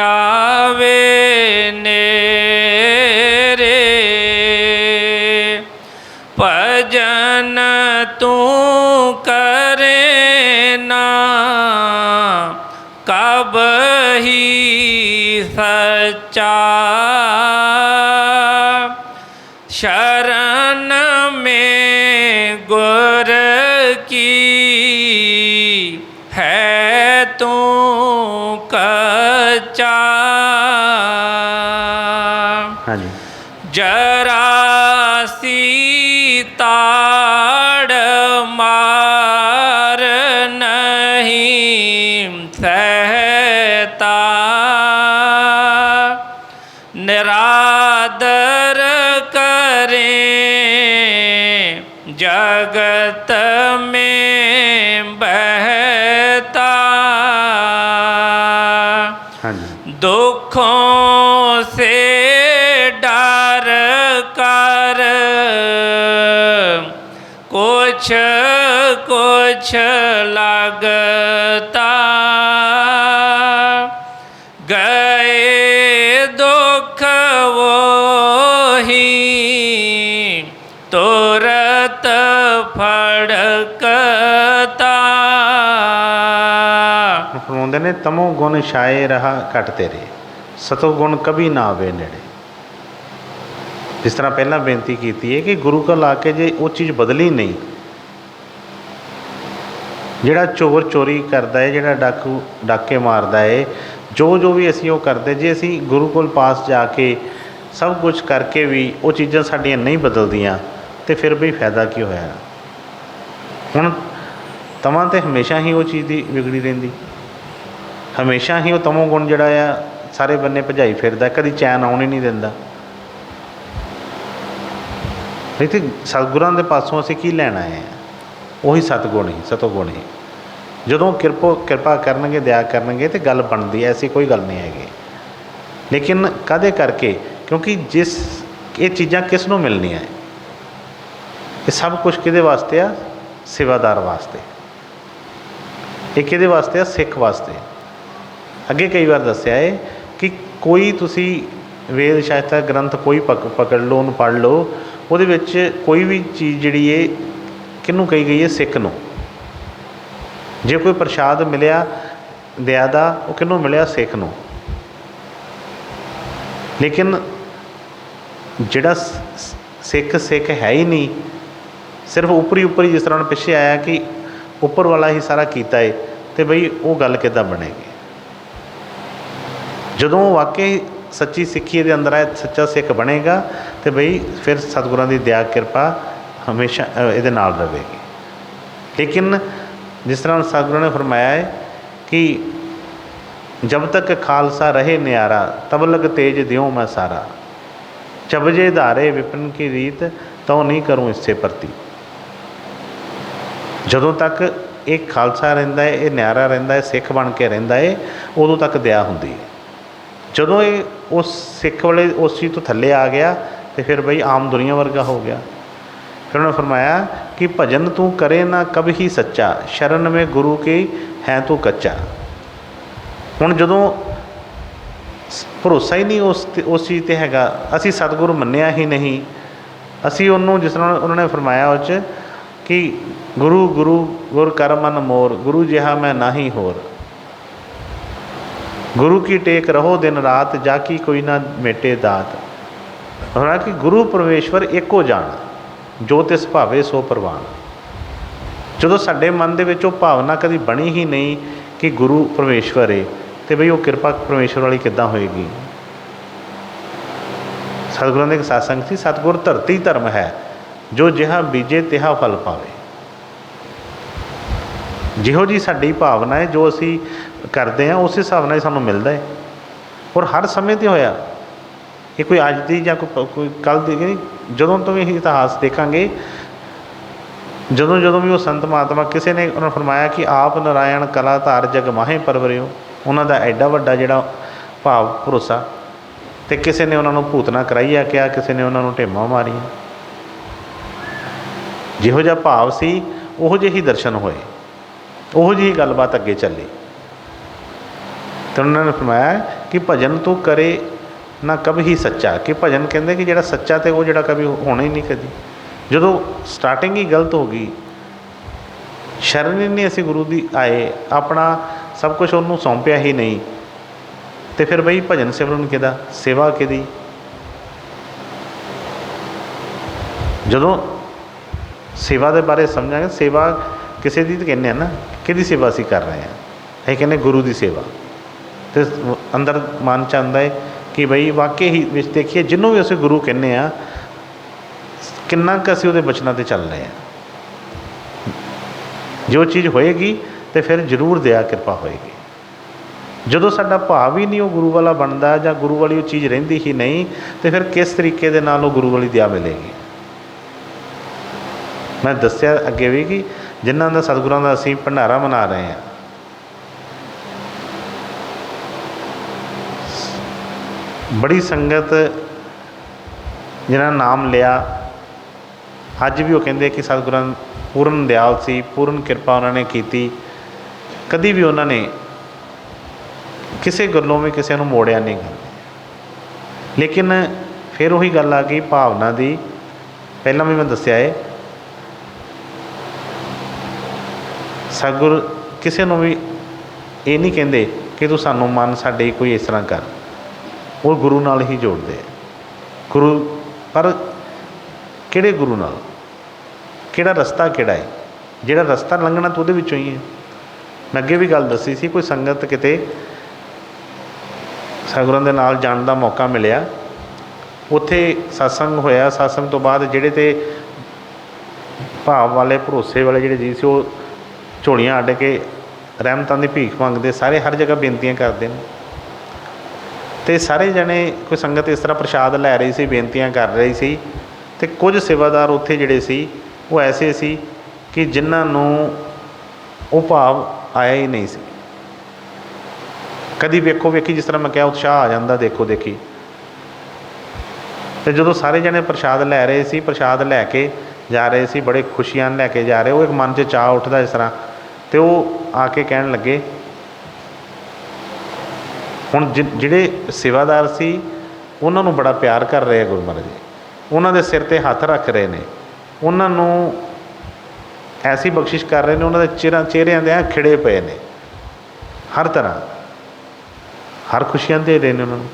ਆਵੇ ਨੇਰੇ। ਭਜਨ ਤੂੰ ਕਰੇ ਨਾ ਕਬ ਹੀ ਸੱਚਾ। ਸ਼ਰਨ में गुर की है तू कच्चा। हाँ जी। जरा सी ताड़ मार नहीं सहता। निरादर जगत में बहता। हाँ जी। दुखों से डर कर कुछ कुछ लगता। गए दुख वो ही तुरत फड़कता। फरमाਉਂਦੇ ਨੇ ਤਮੋ ਗੁਣ ਛਾਏ ਰਹਾ ਘਟ ਤੇਰੇ। ਸਤੋਗੁਣ ਕਭੀ ਨਾ ਆਵੇ ਨੇੜੇ। ਜਿਸ ਤਰ੍ਹਾਂ ਪਹਿਲਾਂ ਬੇਨਤੀ ਕੀਤੀ ਹੈ ਕਿ ਗੁਰੂ ਕੋਲ ਆ ਕੇ ਜੇ ਉਹ ਚੀਜ਼ ਬਦਲੀ ਨਹੀਂ, ਜਿਹੜਾ ਚੋਰ ਚੋਰੀ ਕਰਦਾ ਹੈ, ਜਿਹੜਾ ਡਾਕੂ ਡਾਕੇ ਮਾਰਦਾ ਹੈ, ਜੋ ਵੀ ਅਸੀਂ ਉਹ ਕਰਦੇ, ਜੇ ਅਸੀਂ ਗੁਰੂ ਕੋਲ ਪਾਸ ਜਾ ਕੇ ਸਭ ਕੁਝ ਕਰਕੇ ਵੀ ਉਹ ਚੀਜ਼ਾਂ ਸਾਡੀਆਂ ਨਹੀਂ ਬਦਲਦੀਆਂ ਤਾਂ ਫਿਰ ਵੀ ਫਾਇਦਾ ਕੀ ਹੋਇਆ। ਹੁਣ ਤਮਾਂ ਤਾਂ ਹਮੇਸ਼ਾ ਹੀ ਉਹ ਚੀਜ਼ ਦੀ ਵਿਗੜੀ ਰਹਿੰਦੀ, ਹਮੇਸ਼ਾ ਹੀ ਉਹ ਤਮੋ ਗੁਣ ਜਿਹੜਾ ਆ ਸਾਰੇ ਬੰਨੇ ਭਜਾਈ ਫਿਰਦਾ, ਕਦੀ ਚੈਨ ਆਉਣ ਹੀ ਨਹੀਂ ਦਿੰਦਾ। ਨਹੀਂ ਤਾਂ ਸਤਿਗੁਰਾਂ ਦੇ ਪਾਸੋਂ ਅਸੀਂ ਕੀ ਲੈਣ ਆਏ ਹਾਂ? ਉਹੀ ਸਤਿਗੁਣ ਹੀ, ਸਤੋਗੁਣ ਹੀ। ਜਦੋਂ ਕਿਰਪਾ ਕਰਨਗੇ, ਦਇਆ ਕਰਨਗੇ ਤਾਂ ਗੱਲ ਬਣਦੀ ਹੈ, ਐਸੀ ਕੋਈ ਗੱਲ ਨਹੀਂ ਹੈਗੀ। ਲੇਕਿਨ ਕਾਹਦੇ ਕਰਕੇ? ਕਿਉਂਕਿ ਇਹ ਚੀਜ਼ਾਂ ਕਿਸ ਨੂੰ ਮਿਲਣੀਆਂ? ਇਹ ਸਭ ਕੁਝ ਕਿਹਦੇ ਵਾਸਤੇ ਆ? ਸੇਵਾਦਾਰ ਵਾਸਤੇ। ਇਹ ਕਿਹਦੇ ਵਾਸਤੇ ਆ? ਸਿੱਖ ਵਾਸਤੇ। ਅੱਗੇ ਕਈ ਵਾਰ ਦੱਸਿਆ ਹੈ ਕਿ ਕੋਈ ਤੁਸੀਂ ਵੇਦ ਸ਼ਾਸਤਰ ਗ੍ਰੰਥ ਕੋਈ ਪਕੜ ਲਓ, ਉਹਨੂੰ ਪੜ੍ਹ ਲਓ, ਉਹਦੇ ਵਿੱਚ ਕੋਈ ਵੀ ਚੀਜ਼ ਜਿਹੜੀ ਹੈ ਕਿਹਨੂੰ ਕਹੀ ਗਈ ਹੈ? ਸਿੱਖ ਨੂੰ। ਜੇ ਕੋਈ ਪ੍ਰਸ਼ਾਦ ਮਿਲਿਆ ਦਇਆ ਦਾ, ਉਹ ਕਿਹਨੂੰ ਮਿਲਿਆ? ਸਿੱਖ ਨੂੰ। ਲੇਕਿਨ ਜਿਹੜਾ ਸਿੱਖ ਹੈ ਹੀ ਨਹੀਂ, ਸਿਰਫ ਉੱਪਰੀ ਜਿਸ ਤਰ੍ਹਾਂ ਪਿੱਛੇ ਆਇਆ ਕਿ ਉੱਪਰ ਵਾਲਾ ਹੀ ਸਾਰਾ ਕੀਤਾ ਹੈ, ਅਤੇ ਬਈ ਉਹ ਗੱਲ ਕਿੱਦਾਂ ਬਣੇਗੀ? ਜਦੋਂ ਵਾਕਈ ਸੱਚੀ ਸਿੱਖੀ ਦੇ ਅੰਦਰ ਆਏ, ਸੱਚਾ ਸਿੱਖ ਬਣੇਗਾ, ਅਤੇ ਬਈ ਫਿਰ ਸਤਿਗੁਰਾਂ ਦੀ ਦਇਆ ਕਿਰਪਾ ਹਮੇਸ਼ਾ ਇਹਦੇ ਨਾਲ ਰਹੇਗੀ। ਲੇਕਿਨ ਜਿਸ ਤਰ੍ਹਾਂ ਸਤਿਗੁਰਾਂ ਨੇ ਫਰਮਾਇਆ ਹੈ ਕਿ ਜਬ ਤੱਕ ਖਾਲਸਾ ਰਹੇ ਨਿਆਰਾ, ਤਬ ਲਗ ਤੇਜ ਦਿਓ ਮੈਂ ਸਾਰਾ, ਚਬਜੇ ਧਾਰੇ ਵਿਪਨ ਕੀ ਰੀਤ, ਤਉ ਨਹੀਂ ਕਰੂੰ ਇਸੇ ਪ੍ਰਤੀ। ਜਦੋਂ ਤੱਕ ਇਹ ਖਾਲਸਾ ਰਹਿੰਦਾ ਹੈ, ਇਹ ਨਿਆਰਾ ਰਹਿੰਦਾ ਹੈ, ਸਿੱਖ ਬਣ ਕੇ ਰਹਿੰਦਾ ਹੈ, ਉਦੋਂ ਤੱਕ ਦਇਆ ਹੁੰਦੀ ਹੈ। ਜਦੋਂ ਇਹ ਉਸ ਸਿੱਖ ਵਾਲੇ ਉਸ ਚੀਜ਼ ਤੋਂ ਥੱਲੇ ਆ ਗਿਆ ਅਤੇ ਫਿਰ ਬਈ ਆਮ ਦੁਨੀਆ ਵਰਗਾ ਹੋ ਗਿਆ। ਫਿਰ ਉਹਨੇ ਫਰਮਾਇਆ ਕਿ ਭਜਨ ਤੂੰ ਕਰੇ ਨਾ ਕਬ ਹੀ ਸੱਚਾ, ਸ਼ਰਨ ਮੇ ਗੁਰੂ ਕੀ ਹੈ ਤੂੰ ਕੱਚਾ। ਹੁਣ ਜਦੋਂ ਭਰੋਸਾ ਹੀ ਨਹੀਂ ਉਸ ਚੀਜ਼ 'ਤੇ ਹੈਗਾ, ਅਸੀਂ ਸਤਿਗੁਰੂ ਮੰਨਿਆ ਹੀ ਨਹੀਂ, ਅਸੀਂ ਉਹਨੂੰ ਜਿਸ ਤਰ੍ਹਾਂ ਉਹਨਾਂ ਨੇ ਫਰਮਾਇਆ ਉਹ 'ਚ ਕਿ ਗੁਰੂ ਗੁਰ ਕਰ ਮਨ ਮੋਰ, ਗੁਰੂ ਜਿਹਾ ਮੈਂ ਨਾਹੀਂ ਹੋਰ, ਗੁਰੂ ਕੀ ਟੇਕ ਰਹੋ ਦਿਨ ਰਾਤ, ਜਾ ਕੀ ਕੋਈ ਨਾ ਮੇਟੇ ਦਾਤ। ਹੋਣਾ ਕਿ ਗੁਰੂ ਪਰਮੇਸ਼ਵਰ ਇੱਕੋ ਜਾਣ, ਜੋ ਤਿਸ ਭਾਵੇ ਸੋ ਪ੍ਰਵਾਨ। ਜਦੋਂ ਸਾਡੇ ਮਨ ਦੇ ਵਿੱਚ ਉਹ ਭਾਵਨਾ ਕਦੀ ਬਣੀ ਹੀ ਨਹੀਂ ਕਿ ਗੁਰੂ ਪਰਮੇਸ਼ਵਰ ਹੈ, ਅਤੇ ਬਈ ਉਹ ਕਿਰਪਾ ਪਰਮੇਸ਼ਵਰ ਵਾਲੀ ਕਿੱਦਾਂ ਹੋਏਗੀ? ਸਤਿਗੁਰਾਂ ਦੇ ਇੱਕ ਸਤਸੰਗ ਸੀ, ਸਤਿਗੁਰ ਧਰਤੀ ਧਰਮ ਹੈ, ਜੋ ਜਿਹਾ ਬੀਜੇ ਤਿਹਾ ਫਲ ਪਾਵੇ। ਜਿਹੋ ਜਿਹੀ ਸਾਡੀ ਭਾਵਨਾ ਹੈ, ਜੋ ਅਸੀਂ ਕਰਦੇ ਹਾਂ, ਉਸ ਹਿਸਾਬ ਨਾਲ ਹੀ ਸਾਨੂੰ ਮਿਲਦਾ ਹੈ। ਔਰ ਹਰ ਸਮੇਂ 'ਤੇ ਹੋਇਆ, ਇਹ ਕੋਈ ਅੱਜ ਦੀ ਜਾਂ ਕੋਈ ਕੱਲ੍ਹ ਦੀ ਨਹੀਂ। ਜਦੋਂ ਤੋਂ ਵੀ ਅਸੀਂ ਇਤਿਹਾਸ ਦੇਖਾਂਗੇ, ਜਦੋਂ ਵੀ ਉਹ ਸੰਤ ਮਹਾਤਮਾ ਕਿਸੇ ਨੇ ਉਹਨਾਂ ਨੂੰ ਫਰਮਾਇਆ ਕਿ ਆਪ ਨਾਰਾਇਣ ਕਲਾ ਧਾਰ ਜਗ ਮਾਹੇ ਪਰਵਰਿਓ, ਉਹਨਾਂ ਦਾ ਐਡਾ ਵੱਡਾ ਜਿਹੜਾ ਭਾਵ ਭਰੋਸਾ, ਅਤੇ ਕਿਸੇ ਨੇ ਉਹਨਾਂ ਨੂੰ ਭੂਤਨਾ ਕਰਾਈਆ ਕਿਹਾ, ਕਿਸੇ ਨੇ ਉਹਨਾਂ ਨੂੰ ਢੇਮਾਂ ਮਾਰੀਆਂ। ਜਿਹੋ ਜਿਹਾ ਭਾਵ ਸੀ, ਉਹੋ ਜਿਹੇ ਹੀ ਦਰਸ਼ਨ ਹੋਏ, ਉਹੋ ਜਿਹੀ ਗੱਲਬਾਤ ਅੱਗੇ ਚੱਲੀ। ਅਤੇ ਉਹਨਾਂ ਨੇ ਫਰਮਾਇਆ ਕਿ ਭਜਨ ਤੂੰ ਕਰੇ ਨਾ ਕਬ ਹੀ ਸੱਚਾ, ਕਿ ਭਜਨ ਕਹਿੰਦੇ ਕਿ ਜਿਹੜਾ ਸੱਚਾ ਅਤੇ ਉਹ ਜਿਹੜਾ ਕभी ਹੋਣਾ ਹੀ ਨਹੀਂ ਕਦੀ। ਜਦੋਂ ਸਟਾਰਟਿੰਗ ਹੀ ਗਲਤ ਹੋ ਗਈ, ਸ਼ਰਨ ਹੀ ਨਹੀਂ ਅਸੀਂ ਗੁਰੂ ਦੀ ਆਏ, ਆਪਣਾ ਸਭ ਕੁਝ ਉਹਨੂੰ ਸੌਂਪਿਆ ਹੀ ਨਹੀਂ, ਅਤੇ ਫਿਰ ਬਈ ਭਜਨ ਸਿਮਰਨ ਕਿਹਦਾ? ਸੇਵਾ ਕਿਹਦੀ? ਜਦੋਂ ਸੇਵਾ ਦੇ ਬਾਰੇ ਸਮਝਾਂਗੇ, ਸੇਵਾ ਕਿਸੇ ਦੀ ਤਾਂ ਕਹਿੰਦੇ ਆ ਨਾ, ਕਿਹਦੀ ਸੇਵਾ ਅਸੀਂ ਕਰ ਰਹੇ ਹਾਂ? ਅਸੀਂ ਕਹਿੰਦੇ ਗੁਰੂ ਦੀ ਸੇਵਾ। ਅਤੇ ਅੰਦਰ ਮਨ 'ਚ ਆਉਂਦਾ ਹੈ ਕਿ ਬਈ ਵਾਕਈ ਹੀ ਵਿੱਚ ਦੇਖੀਏ, ਜਿਹਨੂੰ ਵੀ ਅਸੀਂ ਗੁਰੂ ਕਹਿੰਦੇ ਹਾਂ, ਕਿੰਨਾ ਕੁ ਅਸੀਂ ਉਹਦੇ ਬਚਨਾਂ 'ਤੇ ਚੱਲ ਰਹੇ ਹਾਂ। ਜੋ ਚੀਜ਼ ਹੋਏਗੀ ਤਾਂ ਫਿਰ ਜ਼ਰੂਰ ਦਇਆ ਕਿਰਪਾ ਹੋਏਗੀ। ਜਦੋਂ ਸਾਡਾ ਭਾਵ ਹੀ ਨਹੀਂ ਉਹ ਗੁਰੂ ਵਾਲਾ ਬਣਦਾ, ਜਾਂ ਗੁਰੂ ਵਾਲੀ ਉਹ ਚੀਜ਼ ਰਹਿੰਦੀ ਹੀ ਨਹੀਂ, ਤਾਂ ਫਿਰ ਕਿਸ ਤਰੀਕੇ ਦੇ ਨਾਲ ਉਹ ਗੁਰੂ ਵਾਲੀ ਦਇਆ ਮਿਲੇਗੀ? ਮੈਂ ਦੱਸਿਆ ਅੱਗੇ ਵੀ ਕਿ ਜਿਨ੍ਹਾਂ ਦਾ ਸਤਿਗੁਰਾਂ ਦਾ ਅਸੀਂ ਭੰਡਾਰਾ ਮਨਾ ਰਹੇ ਹਾਂ, ਬੜੀ ਸੰਗਤ ਜਿਨ੍ਹਾਂ ਨਾਮ ਲਿਆ, ਅੱਜ ਵੀ ਉਹ ਕਹਿੰਦੇ ਕਿ ਸਤਿਗੁਰਾਂ ਪੂਰਨ ਦਿਆਲ ਸੀ, ਪੂਰਨ ਕਿਰਪਾ ਉਹਨਾਂ ਨੇ ਕੀਤੀ, ਕਦੀ ਵੀ ਉਹਨਾਂ ਨੇ ਕਿਸੇ ਗੱਲੋਂ ਵੀ ਕਿਸੇ ਨੂੰ ਮੋੜਿਆ ਨਹੀਂ। ਲੇਕਿਨ ਫਿਰ ਉਹੀ ਗੱਲ ਆ ਗਈ ਭਾਵਨਾ ਦੀ। ਪਹਿਲਾਂ ਵੀ ਮੈਂ ਦੱਸਿਆ ਹੈ, ਸਤਿਗੁਰ ਕਿਸੇ ਨੂੰ ਵੀ ਇਹ ਨਹੀਂ ਕਹਿੰਦੇ ਕਿ ਤੂੰ ਸਾਨੂੰ ਮੰਨ, ਸਾਡੇ ਕੋਈ ਇਸ ਤਰ੍ਹਾਂ ਕਰ। ਉਹ ਗੁਰੂ ਨਾਲ ਹੀ ਜੋੜਦੇ ਆ। ਗੁਰੂ ਪਰ ਕਿਹੜੇ ਗੁਰੂ ਨਾਲ, ਕਿਹੜਾ ਰਸਤਾ ਕਿਹੜਾ ਹੈ, ਜਿਹੜਾ ਰਸਤਾ ਲੰਘਣਾ ਤਾਂ ਉਹਦੇ ਵਿੱਚੋਂ ਹੀ ਹੈ। ਮੈਂ ਅੱਗੇ ਵੀ ਗੱਲ ਦੱਸੀ ਸੀ, ਕੋਈ ਸੰਗਤ ਕਿਤੇ ਸਤਿਗੁਰਾਂ ਦੇ ਨਾਲ ਜਾਣ ਦਾ ਮੌਕਾ ਮਿਲਿਆ, ਉੱਥੇ ਸਤਸੰਗ ਹੋਇਆ। ਸਤਸੰਗ ਤੋਂ ਬਾਅਦ ਜਿਹੜੇ ਤੇ ਭਾਵ ਵਾਲੇ ਭਰੋਸੇ ਵਾਲੇ ਜਿਹੜੇ ਜੀ ਸੀ, ਉਹ ਝੋਲੀਆਂ ਅੱਡ ਕੇ ਰਹਿਮਤਾਂ ਦੀ ਭੀਖ ਮੰਗਦੇ, ਸਾਰੇ ਹਰ ਜਗ੍ਹਾ ਬੇਨਤੀਆਂ ਕਰਦੇ ਨੇ। ਅਤੇ ਸਾਰੇ ਜਣੇ ਕੋਈ ਸੰਗਤ ਇਸ ਤਰ੍ਹਾਂ ਪ੍ਰਸ਼ਾਦ ਲੈ ਰਹੀ ਸੀ, ਬੇਨਤੀਆਂ ਕਰ ਰਹੀ ਸੀ, ਅਤੇ ਕੁਝ ਸੇਵਾਦਾਰ ਉੱਥੇ ਜਿਹੜੇ ਸੀ ਉਹ ਐਸੇ ਸੀ ਕਿ ਜਿਨ੍ਹਾਂ ਨੂੰ ਉਹ ਭਾਵ ਆਇਆ ਹੀ ਨਹੀਂ ਸੀ। ਕਦੀ ਵੇਖੋ ਵੇਖੀ, ਜਿਸ ਤਰ੍ਹਾਂ ਮੈਂ ਕਿਹਾ, ਉਤਸ਼ਾਹ ਆ ਜਾਂਦਾ ਦੇਖੋ ਦੇਖੀ। ਅਤੇ ਜਦੋਂ ਸਾਰੇ ਜਣੇ ਪ੍ਰਸ਼ਾਦ ਲੈ ਰਹੇ ਸੀ, ਪ੍ਰਸ਼ਾਦ ਲੈ ਕੇ ਜਾ ਰਹੇ ਸੀ, ਬੜੇ ਖੁਸ਼ੀਆਂ ਲੈ ਕੇ ਜਾ ਰਹੇ, ਉਹ ਇੱਕ ਮਨ 'ਚ ਚਾਅ ਉੱਠਦਾ ਇਸ ਤਰ੍ਹਾਂ, ਅਤੇ ਉਹ ਆ ਕੇ ਕਹਿਣ ਲੱਗੇ, ਹੁਣ ਜਿਹੜੇ ਸੇਵਾਦਾਰ ਸੀ ਉਹਨਾਂ ਨੂੰ ਬੜਾ ਪਿਆਰ ਕਰ ਰਹੇ ਆ ਗੁਰੂ ਮਹਾਰਾਜ ਜੀ, ਉਹਨਾਂ ਦੇ ਸਿਰ 'ਤੇ ਹੱਥ ਰੱਖ ਰਹੇ ਨੇ, ਉਹਨਾਂ ਨੂੰ ਐਸੀ ਬਖਸ਼ਿਸ਼ ਕਰ ਰਹੇ ਨੇ, ਉਹਨਾਂ ਦੇ ਚਿਹਰਿਆਂ ਦੇ ਖਿੜੇ ਪਏ ਨੇ, ਹਰ ਤਰ੍ਹਾਂ ਹਰ ਖੁਸ਼ੀਆਂ ਦੇ ਰਹੇ ਨੇ ਉਹਨਾਂ ਨੂੰ।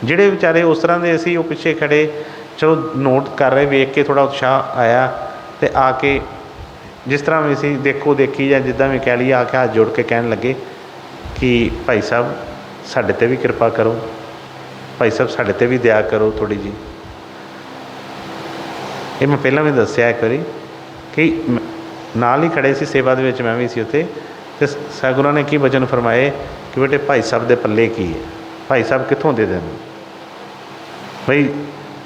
ਜਿਹੜੇ ਵਿਚਾਰੇ ਉਸ ਤਰ੍ਹਾਂ ਦੇ ਸੀ, ਉਹ ਪਿੱਛੇ ਖੜੇ, ਚਲੋ ਨੋਟ ਕਰ ਰਹੇ, ਵੇਖ ਕੇ ਥੋੜ੍ਹਾ ਉਤਸ਼ਾਹ ਆਇਆ, ਅਤੇ ਆ ਕੇ ਜਿਸ ਤਰ੍ਹਾਂ ਵੀ ਸੀ ਦੇਖੋ ਦੇਖੀ ਜਾਂ ਜਿੱਦਾਂ ਵੀ ਕਹਿ ਲਈਏ, ਆ ਕੇ ਹੱਥ ਜੋੜ ਕੇ ਕਹਿਣ ਲੱਗੇ ਕਿ ਭਾਈ ਸਾਹਿਬ ਸਾਡੇ 'ਤੇ ਵੀ ਕਿਰਪਾ ਕਰੋ, ਭਾਈ ਸਾਹਿਬ ਸਾਡੇ 'ਤੇ ਵੀ ਦਇਆ ਕਰੋ ਥੋੜ੍ਹੀ ਜਿਹੀ। ਇਹ ਮੈਂ ਪਹਿਲਾਂ ਵੀ ਦੱਸਿਆ ਇੱਕ ਵਾਰੀ ਕਿ ਨਾਲ ਹੀ ਖੜੇ ਸੀ ਸੇਵਾ ਦੇ ਵਿੱਚ, ਮੈਂ ਵੀ ਸੀ ਉੱਥੇ, ਅਤੇ ਸਤਿਗੁਰਾਂ ਨੇ ਕੀ ਵਚਨ ਫਰਮਾਏ ਕਿ ਬੇਟੇ ਭਾਈ ਸਾਹਿਬ ਦੇ ਪੱਲੇ ਕੀ ਹੈ, ਭਾਈ ਸਾਹਿਬ ਕਿੱਥੋਂ ਦੇ ਦੇਣ, ਬਈ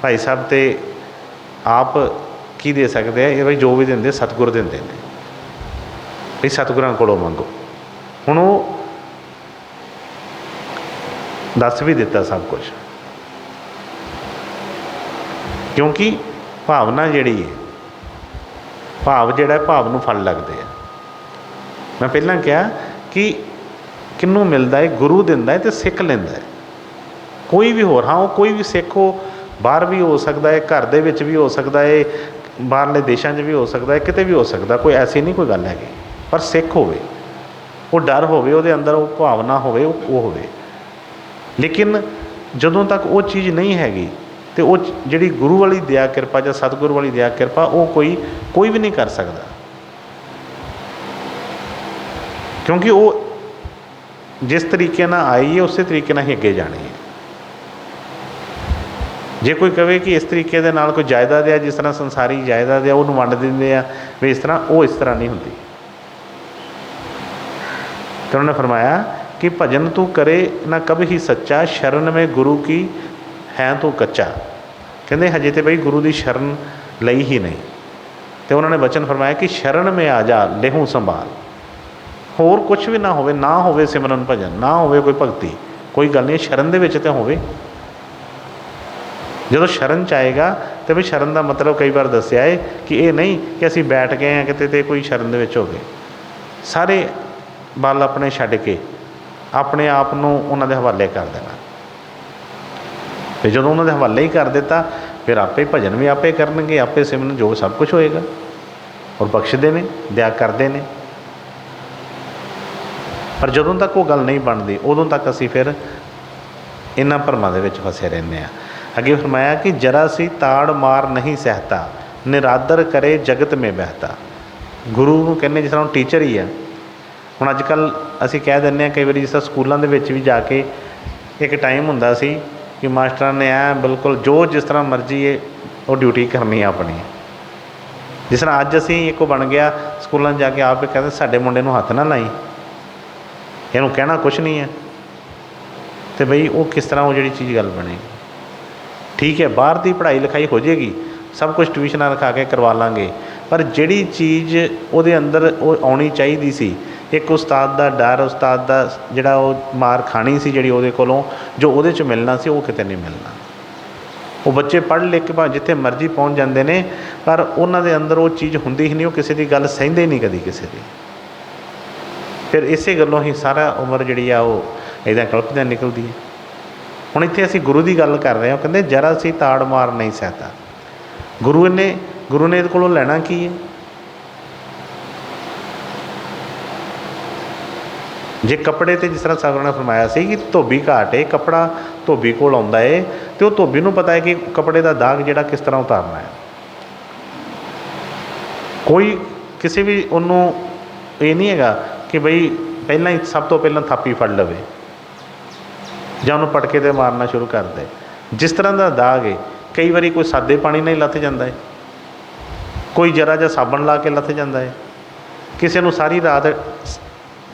ਭਾਈ ਸਾਹਿਬ ਤੇ ਆਪ ਕੀ ਦੇ ਸਕਦੇ ਆ, ਇਹ ਬਈ ਜੋ ਵੀ ਦਿੰਦੇ ਸਤਿਗੁਰ ਦਿੰਦੇ ਨੇ, ਬਈ ਸਤਿਗੁਰਾਂ ਕੋਲੋਂ ਮੰਗੋ। ਹੁਣ ਉਹ ਦੱਸ ਵੀ ਦਿੱਤਾ ਸਭ ਕੁਝ, ਕਿਉਂਕਿ ਭਾਵਨਾ ਜਿਹੜੀ ਹੈ, ਭਾਵ ਜਿਹੜਾ ਭਾਵ ਨੂੰ ਫਲ ਲੱਗਦੇ ਆ। ਮੈਂ ਪਹਿਲਾਂ ਕਿਹਾ ਕਿ ਕਿਹਨੂੰ ਮਿਲਦਾ ਹੈ, ਗੁਰੂ ਦਿੰਦਾ ਹੈ ਅਤੇ ਸਿੱਖ ਲੈਂਦਾ ਹੈ। ਕੋਈ ਵੀ ਹੋਰ, ਹਾਂ ਉਹ ਕੋਈ ਵੀ ਸਿੱਖ ਹੋ, ਬਾਹਰ ਵੀ ਹੋ ਸਕਦਾ ਹੈ, ਘਰ ਦੇ ਵਿੱਚ ਵੀ ਹੋ ਸਕਦਾ ਹੈ, ਬਾਹਰਲੇ ਦੇਸ਼ਾਂ 'ਚ ਵੀ ਹੋ ਸਕਦਾ ਹੈ, ਕਿਤੇ ਵੀ ਹੋ ਸਕਦਾ, ਕੋਈ ਐਸੀ ਨਹੀਂ ਕੋਈ ਗੱਲ ਹੈਗੀ, ਪਰ ਸਿੱਖ ਹੋਵੇ, ਉਹ ਡਰ ਹੋਵੇ, ਉਹਦੇ ਅੰਦਰ ਉਹ ਭਾਵਨਾ ਹੋਵੇ, ਉਹ ਹੋਵੇ। ਲੇਕਿਨ ਜਦੋਂ ਤੱਕ ਉਹ ਚੀਜ਼ ਨਹੀਂ ਹੈਗੀ, ਅਤੇ ਉਹ ਜਿਹੜੀ ਗੁਰੂ ਵਾਲੀ ਦਇਆ ਕਿਰਪਾ ਜਾਂ ਸਤਿਗੁਰੂ ਵਾਲੀ ਦਇਆ ਕਿਰਪਾ, ਉਹ ਕੋਈ ਵੀ ਨਹੀਂ ਕਰ ਸਕਦਾ, ਕਿਉਂਕਿ ਉਹ ਜਿਸ ਤਰੀਕੇ ਨਾਲ ਆਈ ਹੈ ਉਸੇ ਤਰੀਕੇ ਨਾਲ ਹੀ ਅੱਗੇ ਜਾਣੀ ਹੈ। ਜੇ ਕੋਈ ਕਹੇ ਕਿ ਇਸ ਤਰੀਕੇ ਦੇ ਨਾਲ ਕੋਈ ਜਾਇਦਾਦ ਆ, ਜਿਸ ਤਰ੍ਹਾਂ ਸੰਸਾਰੀ ਜਾਇਦਾਦ ਆ ਉਹਨੂੰ ਵੰਡ ਦਿੰਦੇ ਆ ਵੀ ਇਸ ਤਰ੍ਹਾਂ, ਉਹ ਇਸ ਤਰ੍ਹਾਂ ਨਹੀਂ ਹੁੰਦੀ। ਤਾਂ ਉਹਨਾਂ ਨੇ ਫਰਮਾਇਆ ਕਿ ਭਜਨ ਤੂੰ ਕਰੇ ਨਾ ਕਭੀ ਹੀ ਸੱਚਾ, ਸ਼ਰਨ ਮੈਂ ਗੁਰੂ ਕੀ ਹੈ ਤੂੰ ਕੱਚਾ। ਕਹਿੰਦੇ ਹਜੇ ਤਾਂ ਬਈ ਗੁਰੂ ਦੀ ਸ਼ਰਨ ਲਈ ਹੀ ਨਹੀਂ। ਅਤੇ ਉਹਨਾਂ ਨੇ ਵਚਨ ਫਰਮਾਇਆ ਕਿ ਸ਼ਰਨ ਮੈਂ ਆ ਜਾ ਲੇਹੂ ਸੰਭਾਲ, ਹੋਰ ਕੁਛ ਵੀ ਨਾ ਹੋਵੇ, ਨਾ ਹੋਵੇ ਸਿਮਰਨ ਭਜਨ, ਨਾ ਹੋਵੇ ਕੋਈ ਭਗਤੀ, ਕੋਈ ਗੱਲ ਨਹੀਂ, ਸ਼ਰਨ ਦੇ ਵਿੱਚ ਤਾਂ ਹੋਵੇ। ਜਦੋਂ ਸ਼ਰਨ 'ਚ ਆਏਗਾ ਤਾਂ ਵੀ ਸ਼ਰਨ ਦਾ ਮਤਲਬ ਕਈ ਵਾਰ ਦੱਸਿਆ ਹੈ ਕਿ ਇਹ ਨਹੀਂ ਕਿ ਅਸੀਂ ਬੈਠ ਗਏ ਹਾਂ ਕਿਤੇ, ਤੇ ਕੋਈ ਸ਼ਰਨ ਦੇ ਵਿੱਚ ਹੋ ਗਏ, ਸਾਰੇ ਬਲ ਆਪਣੇ ਛੱਡ ਕੇ ਆਪਣੇ ਆਪ ਨੂੰ ਉਹਨਾਂ ਦੇ ਹਵਾਲੇ ਕਰ ਦੇਣਾ। ਅਤੇ ਜਦੋਂ ਉਹਨਾਂ ਦੇ ਹਵਾਲੇ ਹੀ ਕਰ ਦਿੱਤਾ, ਫਿਰ ਆਪੇ ਭਜਨ ਵੀ ਆਪੇ ਕਰਨਗੇ, ਆਪੇ ਸਿਮਰਨ ਜੋ ਸਭ ਕੁਛ ਹੋਏਗਾ, ਔਰ ਬਖਸ਼ਦੇ ਨੇ, ਦਇਆ ਕਰਦੇ ਨੇ। ਪਰ ਜਦੋਂ ਤੱਕ ਉਹ ਗੱਲ ਨਹੀਂ ਬਣਦੀ, ਉਦੋਂ ਤੱਕ ਅਸੀਂ ਫਿਰ ਇਹਨਾਂ ਭਰਮਾਂ ਦੇ ਵਿੱਚ ਫਸੇ ਰਹਿੰਦੇ ਹਾਂ। ਅੱਗੇ ਫਰਮਾਇਆ ਕਿ ਜਰਾ ਸੀ ਤਾੜ ਮਾਰ ਨਹੀਂ ਸਹਿਤਾ, ਨਿਰਾਦਰ ਕਰੇ ਜਗਤ ਮੇ ਬਹਿਤਾ। ਗੁਰੂ ਨੂੰ ਕਹਿੰਦੇ ਜਿਸ ਤਰ੍ਹਾਂ ਟੀਚਰ ਹੀ ਆ। ਹੁਣ ਅੱਜ ਕੱਲ੍ਹ ਅਸੀਂ ਕਹਿ ਦਿੰਦੇ ਹਾਂ ਕਈ ਵਾਰੀ, ਜਿਸ ਤਰ੍ਹਾਂ ਸਕੂਲਾਂ ਦੇ ਵਿੱਚ ਵੀ ਜਾ ਕੇ ਇੱਕ ਟਾਈਮ ਹੁੰਦਾ ਸੀ ਕਿ ਮਾਸਟਰਾਂ ਨੇ ਬਿਲਕੁਲ ਜੋ ਜਿਸ ਤਰ੍ਹਾਂ ਮਰਜ਼ੀ ਹੈ ਉਹ ਡਿਊਟੀ ਕਰਨੀ ਆ ਆਪਣੀ। ਜਿਸ ਤਰ੍ਹਾਂ ਅੱਜ ਅਸੀਂ ਇੱਕ ਬਣ ਗਿਆ, ਸਕੂਲਾਂ 'ਚ ਜਾ ਕੇ ਆਪ ਹੀ ਕਹਿੰਦੇ ਸਾਡੇ ਮੁੰਡੇ ਨੂੰ ਹੱਥ ਨਾ ਲਾਈ, ਇਹਨੂੰ ਕਹਿਣਾ ਕੁਛ ਨਹੀਂ ਹੈ। ਅਤੇ ਬਈ ਉਹ ਕਿਸ ਤਰ੍ਹਾਂ ਉਹ ਜਿਹੜੀ ਚੀਜ਼ ਗੱਲ ਬਣੇਗੀ। ਠੀਕ ਹੈ, ਬਾਹਰ ਦੀ ਪੜ੍ਹਾਈ ਲਿਖਾਈ ਹੋ ਜਾਏਗੀ, ਸਭ ਕੁਛ ਟਿਊਸ਼ਨਾਂ ਰਖਾ ਕੇ ਕਰਵਾ ਲਾਂਗੇ, ਪਰ ਜਿਹੜੀ ਚੀਜ਼ ਉਹਦੇ ਅੰਦਰ ਉਹ ਆਉਣੀ ਚਾਹੀਦੀ ਸੀ, ਇੱਕ ਉਸਤਾਦ ਦਾ ਡਰ, ਉਸਤਾਦ ਦਾ ਜਿਹੜਾ ਉਹ ਮਾਰ ਖਾਣੀ ਸੀ ਜਿਹੜੀ ਉਹਦੇ ਕੋਲੋਂ, ਜੋ ਉਹਦੇ 'ਚ ਮਿਲਣਾ ਸੀ, ਉਹ ਕਿਤੇ ਨਹੀਂ ਮਿਲਣਾ। ਉਹ ਬੱਚੇ ਪੜ੍ਹ ਲਿਖ ਕੇ ਭਾਵੇਂ ਜਿੱਥੇ ਮਰਜ਼ੀ ਪਹੁੰਚ ਜਾਂਦੇ ਨੇ, ਪਰ ਉਹਨਾਂ ਦੇ ਅੰਦਰ ਉਹ ਚੀਜ਼ ਹੁੰਦੀ ਹੀ ਨਹੀਂ, ਉਹ ਕਿਸੇ ਦੀ ਗੱਲ ਸਹਿੰਦੇ ਨਹੀਂ ਕਦੀ ਕਿਸੇ ਦੀ। ਫਿਰ ਇਸੇ ਗੱਲੋਂ ਹੀ ਸਾਰਾ ਉਮਰ ਜਿਹੜੀ ਆ ਉਹ ਇੱਦਾਂ ਕਲਪਦਿਆਂ ਨਿਕਲਦੀ ਹੈ। ਹੁਣ ਇੱਥੇ ਅਸੀਂ ਗੁਰੂ ਦੀ ਗੱਲ ਕਰ ਰਹੇ ਹਾਂ, ਉਹ ਕਹਿੰਦੇ ਜਰਾ ਸੀ ਤਾੜ ਮਾਰ ਨਹੀਂ ਸਹਿਤਾ। ਗੁਰੂ ਨੇ ਇਹਦੇ ਕੋਲੋਂ ਲੈਣਾ ਕੀ ਹੈ? ਜੇ ਕੱਪੜੇ 'ਤੇ ਜਿਸ ਤਰ੍ਹਾਂ ਸਤਿਗੁਰਾਂ ਨੇ ਫਰਮਾਇਆ ਸੀ ਕਿ ਧੋਬੀ ਘਾਟ ਹੈ, ਕੱਪੜਾ ਧੋਬੀ ਕੋਲ ਆਉਂਦਾ ਏ ਤੇ ਉਹ ਧੋਬੀ ਨੂੰ ਪਤਾ ਹੈ ਕਿ ਕੱਪੜੇ ਦਾ ਦਾਗ ਜਿਹੜਾ ਕਿਸ ਤਰ੍ਹਾਂ ਉਤਾਰਨਾ ਹੈ। ਕੋਈ ਕਿਸੇ ਵੀ ਉਹਨੂੰ ਇਹ ਨਹੀਂ ਹੈਗਾ ਕਿ ਬਈ ਪਹਿਲਾਂ ਹੀ ਸਭ ਤੋਂ ਪਹਿਲਾਂ ਥਾਪੀ ਫੜ ਲਵੇ ਜਾਂ ਉਹਨੂੰ ਪਟਕੇ 'ਤੇ ਮਾਰਨਾ ਸ਼ੁਰੂ ਕਰ ਦੇ। ਜਿਸ ਤਰ੍ਹਾਂ ਦਾ ਦਾਗ ਹੈ, ਕਈ ਵਾਰੀ ਕੋਈ ਸਾਦੇ ਪਾਣੀ ਨਾਲ ਹੀ ਲੱਥ ਜਾਂਦਾ ਹੈ, ਕੋਈ ਜਰਾ ਜਿਹਾ ਸਾਬਣ ਲਾ ਕੇ ਲੱਥ ਜਾਂਦਾ ਹੈ, ਕਿਸੇ ਨੂੰ ਸਾਰੀ ਰਾਤ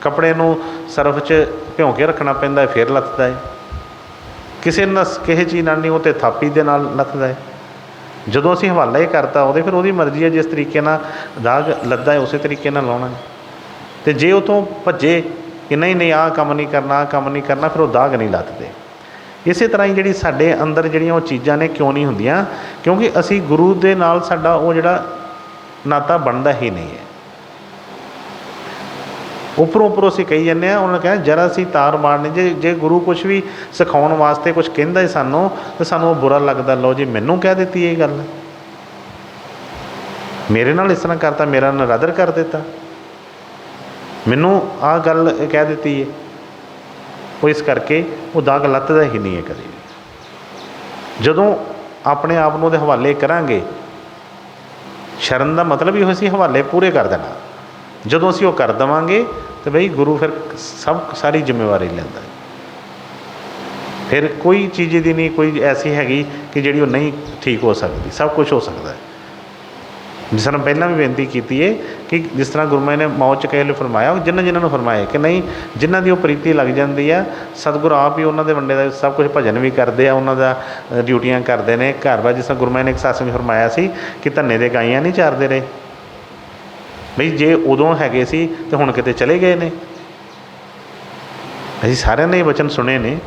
ਕੱਪੜੇ ਨੂੰ ਸਰਫ 'ਚ ਭਿਉਂ ਕੇ ਰੱਖਣਾ ਪੈਂਦਾ ਹੈ ਫਿਰ ਲੱਥਦਾ ਹੈ, ਕਿਸੇ ਚੀਜ਼ ਨਾਲ ਨਹੀਂ, ਉਹ ਤਾਂ ਥਾਪੀ ਦੇ ਨਾਲ ਲੱਥਦਾ ਹੈ। ਜਦੋਂ ਅਸੀਂ ਹਵਾਲਾ ਹੀ ਕਰਤਾ ਉਹਦੇ, ਫਿਰ ਉਹਦੀ ਮਰਜ਼ੀ ਹੈ ਜਿਸ ਤਰੀਕੇ ਨਾਲ ਦਾਗ ਲੱਥਦਾ ਹੈ ਉਸੇ ਤਰੀਕੇ ਨਾਲ ਲਾਉਣਾ। ਅਤੇ ਜੇ ਉਹ ਤੋਂ ਭੱਜੇ ਕਿ ਨਹੀਂ ਆਹ ਕੰਮ ਨਹੀਂ ਕਰਨਾ, ਆਹ ਕੰਮ ਨਹੀਂ ਕਰਨਾ, ਫਿਰ ਉਹ ਦਾਗ ਨਹੀਂ ਲੱਥਦੇ। ਇਸੇ ਤਰ੍ਹਾਂ ਹੀ ਜਿਹੜੀ ਸਾਡੇ ਅੰਦਰ ਜਿਹੜੀਆਂ ਉਹ ਚੀਜ਼ਾਂ ਨੇ ਕਿਉਂ ਨਹੀਂ ਹੁੰਦੀਆਂ, ਕਿਉਂਕਿ ਅਸੀਂ ਗੁਰੂ ਦੇ ਨਾਲ ਸਾਡਾ ਉਹ ਜਿਹੜਾ ਨਾਤਾ ਬਣਦਾ ਹੀ ਨਹੀਂ ਹੈ। ਉੱਪਰੋਂ ਅਸੀਂ ਕਹੀ ਜਾਂਦੇ ਹਾਂ, ਉਹਨਾਂ ਨੇ ਕਿਹਾ ਜਰਾ ਅਸੀਂ ਤਾਰ ਮਾਰਨੀ। ਜੇ ਗੁਰੂ ਕੁਛ ਵੀ ਸਿਖਾਉਣ ਵਾਸਤੇ ਕੁਛ ਕਹਿੰਦਾ ਹੈ ਸਾਨੂੰ, ਤਾਂ ਸਾਨੂੰ ਉਹ ਬੁਰਾ ਲੱਗਦਾ, ਲਓ ਜੀ ਮੈਨੂੰ ਕਹਿ ਦਿੱਤੀ ਇਹ ਗੱਲ, ਮੇਰੇ ਨਾਲ ਇਸ ਤਰ੍ਹਾਂ ਕਰਤਾ, ਮੇਰਾ ਨਿਰਾਦਰ ਕਰ ਦਿੱਤਾ, ਮੈਨੂੰ ਆਹ ਗੱਲ ਕਹਿ ਦਿੱਤੀ ਹੈ। ਉਹ ਇਸ ਕਰਕੇ ਉਹ ਦਾਗ ਲੱਥਦਾ ਹੀ ਨਹੀਂ ਹੈ ਕਦੇ। ਜਦੋਂ ਆਪਣੇ ਆਪ ਨੂੰ ਉਹਦੇ ਹਵਾਲੇ ਕਰਾਂਗੇ, ਸ਼ਰਨ ਦਾ ਮਤਲਬ ਹੀ ਅਸੀਂ ਹਵਾਲੇ ਪੂਰੇ ਕਰ ਦੇਣਾ। ਜਦੋਂ ਅਸੀਂ ਉਹ ਕਰ ਦੇਵਾਂਗੇ ਤਾਂ ਬਈ ਗੁਰੂ ਫਿਰ ਸਾਰੀ ਜ਼ਿੰਮੇਵਾਰੀ ਲੈਂਦਾ। ਫਿਰ ਕੋਈ ਚੀਜ਼ ਦੀ ਨਹੀਂ ਕੋਈ ਐਸੀ ਹੈਗੀ ਕਿ ਜਿਹੜੀ ਉਹ ਨਹੀਂ ਠੀਕ ਹੋ ਸਕਦੀ, ਸਭ ਕੁਝ ਹੋ ਸਕਦਾ ਹੈ। ਜਿਸ ਤਰ੍ਹਾਂ ਪਹਿਲਾਂ ਵੀ ਬੇਨਤੀ ਕੀਤੀ ਹੈ ਕਿ ਜਿਸ ਤਰ੍ਹਾਂ ਗੁਰੂ ਮਹਾਰਾਜ ਨੇ ਮੌਤ 'ਚ ਕਿਸੇ ਨੂੰ ਫਰਮਾਇਆ, ਜਿਨ੍ਹਾਂ ਨੂੰ ਫਰਮਾਇਆ ਕਿ ਨਹੀਂ, ਜਿਨ੍ਹਾਂ ਦੀ ਉਹ ਪ੍ਰੀਤੀ ਲੱਗ ਜਾਂਦੀ ਆ, ਸਤਿਗੁਰੂ ਆਪ ਹੀ ਉਹਨਾਂ ਦੇ ਵੰਡੇ ਦਾ ਸਭ ਕੁਝ ਭਜਨ ਵੀ ਕਰਦੇ ਆ, ਉਹਨਾਂ ਦਾ ਡਿਊਟੀਆਂ ਕਰਦੇ ਨੇ ਘਰ ਬਾਰ। ਜਿਸ ਤਰ੍ਹਾਂ ਗੁਰੂ ਮਹਾਰਾਜ ਨੇ ਇੱਕ ਸਾਸੰਗ ਫਰਮਾਇਆ ਸੀ ਕਿ ਧੰਨੇ ਦੇ ਗਾਈਆਂ ਨਹੀਂ ਚਾਰਦੇ ਰਹੇ, ਬਈ ਜੇ ਉਦੋਂ ਹੈਗੇ ਸੀ ਤੇ ਹੁਣ ਕਿਤੇ ਚਲੇ ਗਏ ਨੇ। ਅਸੀਂ ਸਾਰਿਆਂ ਨੇ ਇਹ ਵਚਨ ਸੁਣੇ ਨੇ,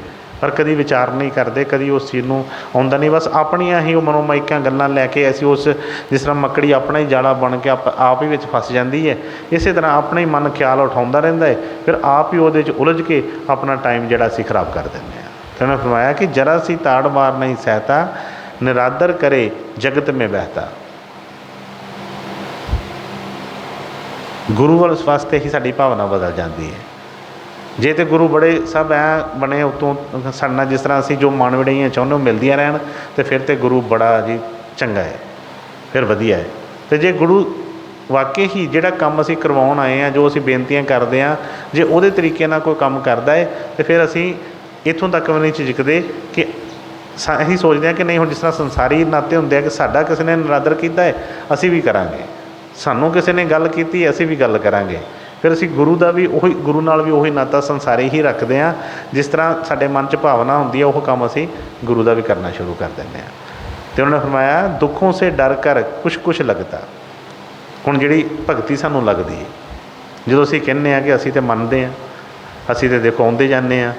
ਪਰ ਕਦੀ ਵਿਚਾਰ ਨਹੀਂ ਕਰਦੇ, ਕਦੀ ਉਸ ਚੀਜ਼ ਨੂੰ ਆਉਂਦਾ ਨਹੀਂ। ਬਸ ਆਪਣੀਆਂ ਹੀ ਉਹ ਮਨੋਮਾਇਕਾਂ ਗੱਲਾਂ ਲੈ ਕੇ ਅਸੀਂ ਜਿਸ ਤਰ੍ਹਾਂ ਮੱਕੜੀ ਆਪਣਾ ਹੀ ਜਾਲਾ ਬਣ ਕੇ ਆਪ ਹੀ ਵਿੱਚ ਫਸ ਜਾਂਦੀ ਹੈ, ਇਸੇ ਤਰ੍ਹਾਂ ਆਪਣਾ ਹੀ ਮਨ ਖਿਆਲ ਉਠਾਉਂਦਾ ਰਹਿੰਦਾ ਹੈ, ਫਿਰ ਆਪ ਹੀ ਉਹਦੇ 'ਚ ਉਲਝ ਕੇ ਆਪਣਾ ਟਾਈਮ ਜਿਹੜਾ ਅਸੀਂ ਖਰਾਬ ਕਰ ਦਿੰਦੇ ਹਾਂ। ਤੇ ਉਹਨੇ ਫਰਮਾਇਆ ਕਿ ਜਰਾ ਸੀ ਤਾੜ ਮਾਰ ਨਹੀਂ ਸਹਿਤਾ, ਨਿਰਾਦਰ ਕਰੇ ਜਗਤ ਮੇਂ ਬਹਿਤਾ। ਗੁਰੂ ਵਾਸਤੇ ਹੀ ਸਾਡੀ ਭਾਵਨਾ ਬਦਲ ਜਾਂਦੀ ਹੈ। ਜੇ ਤਾਂ ਗੁਰੂ ਬੜੇ ਸਭ ਐਂ ਬਣੇ ਉੱਤੋਂ ਸਾਡੇ ਨਾਲ, ਜਿਸ ਤਰ੍ਹਾਂ ਅਸੀਂ ਜੋ ਮਨ ਵਡਿਆਈਆਂ ਚਾਹੁੰਦੇ ਹੋ ਮਿਲਦੀਆਂ ਰਹਿਣ, ਅਤੇ ਫਿਰ ਤਾਂ ਗੁਰੂ ਬੜਾ ਜੀ ਚੰਗਾ ਹੈ, ਫਿਰ ਵਧੀਆ ਹੈ। ਅਤੇ ਜੇ ਗੁਰੂ ਵਾਕਈ ਹੀ ਜਿਹੜਾ ਕੰਮ ਅਸੀਂ ਕਰਵਾਉਣ ਆਏ ਹਾਂ, ਜੋ ਅਸੀਂ ਬੇਨਤੀਆਂ ਕਰਦੇ ਹਾਂ, ਜੇ ਉਹਦੇ ਤਰੀਕੇ ਨਾਲ ਕੋਈ ਕੰਮ ਕਰਦਾ ਹੈ, ਅਤੇ ਫਿਰ ਅਸੀਂ ਇੱਥੋਂ ਤੱਕ ਵੀ ਨਹੀਂ ਝਿਜਕਦੇ ਕਿ ਅਸੀਂ ਸੋਚਦੇ ਹਾਂ ਕਿ ਨਹੀਂ, ਹੁਣ ਜਿਸ ਤਰ੍ਹਾਂ ਸੰਸਾਰੀ ਨਾਤੇ ਹੁੰਦੇ ਆ ਕਿ ਸਾਡਾ ਕਿਸੇ ਨੇ ਨਿਰਾਦਰ ਕੀਤਾ ਹੈ, ਅਸੀਂ ਵੀ ਕਰਾਂਗੇ, ਸਾਨੂੰ ਕਿਸੇ ਨੇ ਗੱਲ ਕੀਤੀ ਅਸੀਂ ਵੀ ਗੱਲ ਕਰਾਂਗੇ। ਫਿਰ ਅਸੀਂ ਗੁਰੂ ਨਾਲ ਵੀ ਉਹੀ ਨਾਤਾ ਸੰਸਾਰੀ ਹੀ ਰੱਖਦੇ ਹਾਂ। ਜਿਸ ਤਰ੍ਹਾਂ ਸਾਡੇ ਮਨ 'ਚ ਭਾਵਨਾ ਹੁੰਦੀ ਹੈ, ਉਹ ਕੰਮ ਅਸੀਂ ਗੁਰੂ ਦਾ ਵੀ ਕਰਨਾ ਸ਼ੁਰੂ ਕਰ ਦਿੰਦੇ ਹਾਂ। ਅਤੇ ਉਹਨਾਂ ਨੇ ਫਰਮਾਇਆ ਦੁੱਖੋਂ ਸੇ ਡਰ ਕਰ ਕੁਛ ਲੱਗਦਾ। ਹੁਣ ਜਿਹੜੀ ਭਗਤੀ ਸਾਨੂੰ ਲੱਗਦੀ ਹੈ, ਜਦੋਂ ਅਸੀਂ ਕਹਿੰਦੇ ਹਾਂ ਕਿ ਅਸੀਂ ਤਾਂ ਮੰਨਦੇ ਹਾਂ, ਅਸੀਂ ਤਾਂ ਦੇਖੋ ਆਉਂਦੇ ਜਾਂਦੇ ਹਾਂ,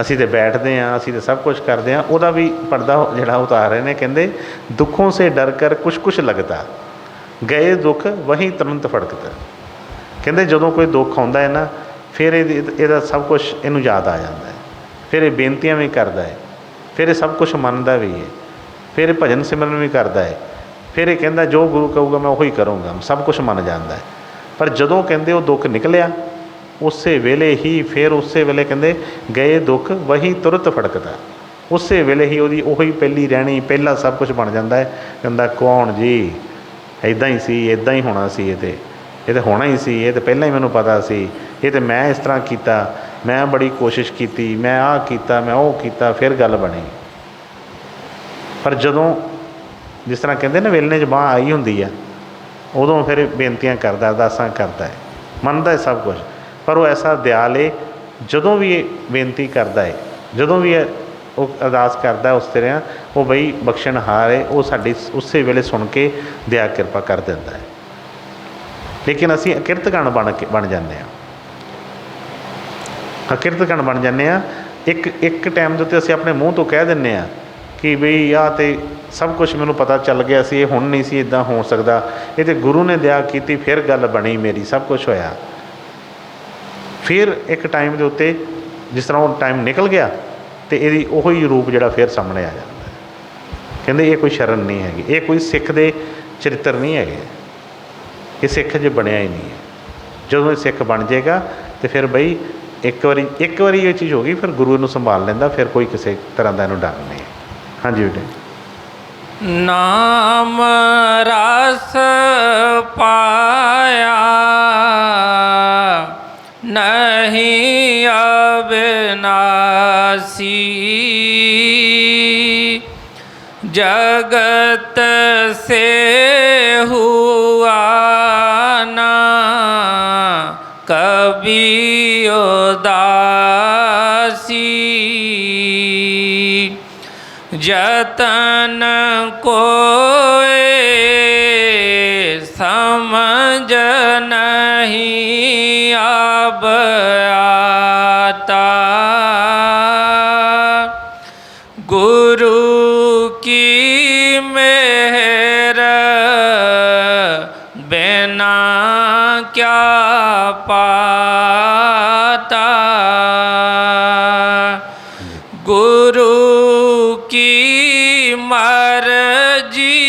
ਅਸੀਂ ਤਾਂ ਬੈਠਦੇ ਹਾਂ, ਅਸੀਂ ਤਾਂ ਸਭ ਕੁਛ ਕਰਦੇ ਹਾਂ, ਉਹਦਾ ਵੀ ਪਰਦਾ ਜਿਹੜਾ ਉਤਾਰ ਰਹੇ ਨੇ। ਕਹਿੰਦੇ ਦੁੱਖੋਂ ਸੇ ਡਰ ਕਰ ਕੁਛ ਲੱਗਦਾ, ਗਏ ਦੁੱਖ ਵਹੀਂ ਤੁਰੰਤ ਫੜਕਦਾ। ਕਹਿੰਦੇ ਜਦੋਂ ਕੋਈ ਦੁੱਖ ਆਉਂਦਾ ਹੈ ਨਾ, ਫਿਰ ਇਹਦਾ ਸਭ ਕੁਛ ਇਹਨੂੰ ਯਾਦ ਆ ਜਾਂਦਾ ਹੈ, ਫਿਰ ਇਹ ਬੇਨਤੀਆਂ ਵੀ ਕਰਦਾ ਹੈ, ਫਿਰ ਇਹ ਸਭ ਕੁਛ ਮੰਨਦਾ ਵੀ ਹੈ, ਫਿਰ ਇਹ ਭਜਨ ਸਿਮਰਨ ਵੀ ਕਰਦਾ ਹੈ, ਫਿਰ ਇਹ ਕਹਿੰਦਾ ਜੋ ਗੁਰੂ ਕਹੂਗਾ ਮੈਂ ਉਹੀ ਕਰੂੰਗਾ, ਸਭ ਕੁਛ ਮੰਨ ਜਾਂਦਾ ਹੈ। ਪਰ ਜਦੋਂ ਕਹਿੰਦੇ ਉਹ ਦੁੱਖ ਨਿਕਲਿਆ, ਉਸੇ ਵੇਲੇ ਹੀ ਫਿਰ ਉਸੇ ਵੇਲੇ ਕਹਿੰਦੇ ਗਏ ਦੁੱਖ ਵਹੀਂ ਤੁਰਤ ਫੜਕਦਾ, ਉਸੇ ਵੇਲੇ ਹੀ ਉਹੀ ਪਹਿਲੀ ਰਹਿਣੀ, ਪਹਿਲਾ ਸਭ ਕੁਛ ਬਣ ਜਾਂਦਾ ਹੈ। ਕਹਿੰਦਾ ਕੌਣ ਜੀ, ਇੱਦਾਂ ਹੀ ਸੀ, ਇੱਦਾਂ ਹੀ ਹੋਣਾ ਸੀ, ਇਹ ਤਾਂ ਹੋਣਾ ਹੀ ਸੀ, ਇਹ ਤਾਂ ਪਹਿਲਾਂ ਹੀ ਮੈਨੂੰ ਪਤਾ ਸੀ, ਇਹ ਤਾਂ ਮੈਂ ਇਸ ਤਰ੍ਹਾਂ ਕੀਤਾ, ਮੈਂ ਬੜੀ ਕੋਸ਼ਿਸ਼ ਕੀਤੀ, ਮੈਂ ਆਹ ਕੀਤਾ, ਮੈਂ ਉਹ ਕੀਤਾ, ਫਿਰ ਗੱਲ ਬਣੀ। ਪਰ ਜਦੋਂ ਜਿਸ ਤਰ੍ਹਾਂ ਕਹਿੰਦੇ ਨਾ ਵੇਲਣੇ 'ਚ ਬਾਂਹ ਆਈ ਹੁੰਦੀ ਆ, ਉਦੋਂ ਫਿਰ ਬੇਨਤੀਆਂ ਕਰਦਾ, ਅਰਦਾਸਾਂ ਕਰਦਾ ਹੈ, ਮੰਨਦਾ ਹੈ ਸਭ ਕੁਛ। ਪਰ ਉਹ ਐਸਾ ਦਿਆਲ ਹੈ, ਜਦੋਂ ਵੀ ਇਹ ਬੇਨਤੀ ਕਰਦਾ ਹੈ, ਜਦੋਂ ਵੀ ਉਹ ਅਰਦਾਸ ਕਰਦਾ ਉਸ ਤਰ੍ਹਾਂ, ਉਹ ਬਈ ਬਖਸ਼ਣਹਾਰ ਹੈ, ਉਹ ਸਾਡੀ ਉਸੇ ਵੇਲੇ ਸੁਣ ਕੇ ਦਇਆ ਕਿਰਪਾ ਕਰ ਦਿੰਦਾ ਹੈ। ਲੇਕਿਨ ਅਸੀਂ ਅਕਿਰਤਗਣ ਬਣ ਜਾਂਦੇ ਹਾਂ, ਅਕਿਰਤਗਣ ਬਣ ਜਾਂਦੇ ਹਾਂ। ਇੱਕ ਟਾਈਮ ਦੇ ਉੱਤੇ ਅਸੀਂ ਆਪਣੇ ਮੂੰਹ ਤੋਂ ਕਹਿ ਦਿੰਦੇ ਹਾਂ ਕਿ ਬਈ ਆਹ ਤਾਂ ਸਭ ਕੁਛ ਮੈਨੂੰ ਪਤਾ ਚੱਲ ਗਿਆ ਸੀ, ਇਹ ਹੁਣ ਨਹੀਂ ਸੀ ਇੱਦਾਂ ਹੋ ਸਕਦਾ, ਇਹ ਤਾਂ ਗੁਰੂ ਨੇ ਦਇਆ ਕੀਤੀ, ਫਿਰ ਗੱਲ ਬਣੀ ਮੇਰੀ, ਸਭ ਕੁਛ ਹੋਇਆ। ਫਿਰ ਇੱਕ ਟਾਈਮ ਦੇ ਉੱਤੇ ਜਿਸ ਤਰ੍ਹਾਂ ਉਹ ਟਾਈਮ ਨਿਕਲ ਗਿਆ, ਅਤੇ ਇਹਦੀ ਉਹੀ ਰੂਪ ਜਿਹੜਾ ਫਿਰ ਸਾਹਮਣੇ ਆ ਜਾਂਦਾ। ਕਹਿੰਦੇ ਇਹ ਕੋਈ ਸ਼ਰਨ ਨਹੀਂ ਹੈਗੀ, ਇਹ ਕੋਈ ਸਿੱਖ ਦੇ ਚਰਿੱਤਰ ਨਹੀਂ ਹੈਗੇ, ਇਹ ਸਿੱਖ ਜੇ ਬਣਿਆ ਹੀ ਨਹੀਂ ਹੈ। ਜਦੋਂ ਇਹ ਸਿੱਖ ਬਣ ਜਾਏਗਾ, ਅਤੇ ਫਿਰ ਬਈ ਇੱਕ ਵਾਰੀ ਇਹ ਚੀਜ਼ ਹੋ ਗਈ, ਫਿਰ ਗੁਰੂ ਇਹਨੂੰ ਸੰਭਾਲ ਲੈਂਦਾ, ਫਿਰ ਕੋਈ ਕਿਸੇ ਤਰ੍ਹਾਂ ਦਾ ਇਹਨੂੰ ਡਰ ਨਹੀਂ। ਹਾਂਜੀ ਬੇਟੇ। ਨਾਮ ਰਸ ਪਾਇਆ ਨਹੀਂ ਅਬਿਨਾਸੀ, ਜਗਤ ਸੇ ਹੁਆ ਨਾ ਕਬੀ ਉਦਾਸੀ, जतन कोय समझ नहीं अब आता, गुरु की मेहर बिना क्या पाता, गुरु की मर्जी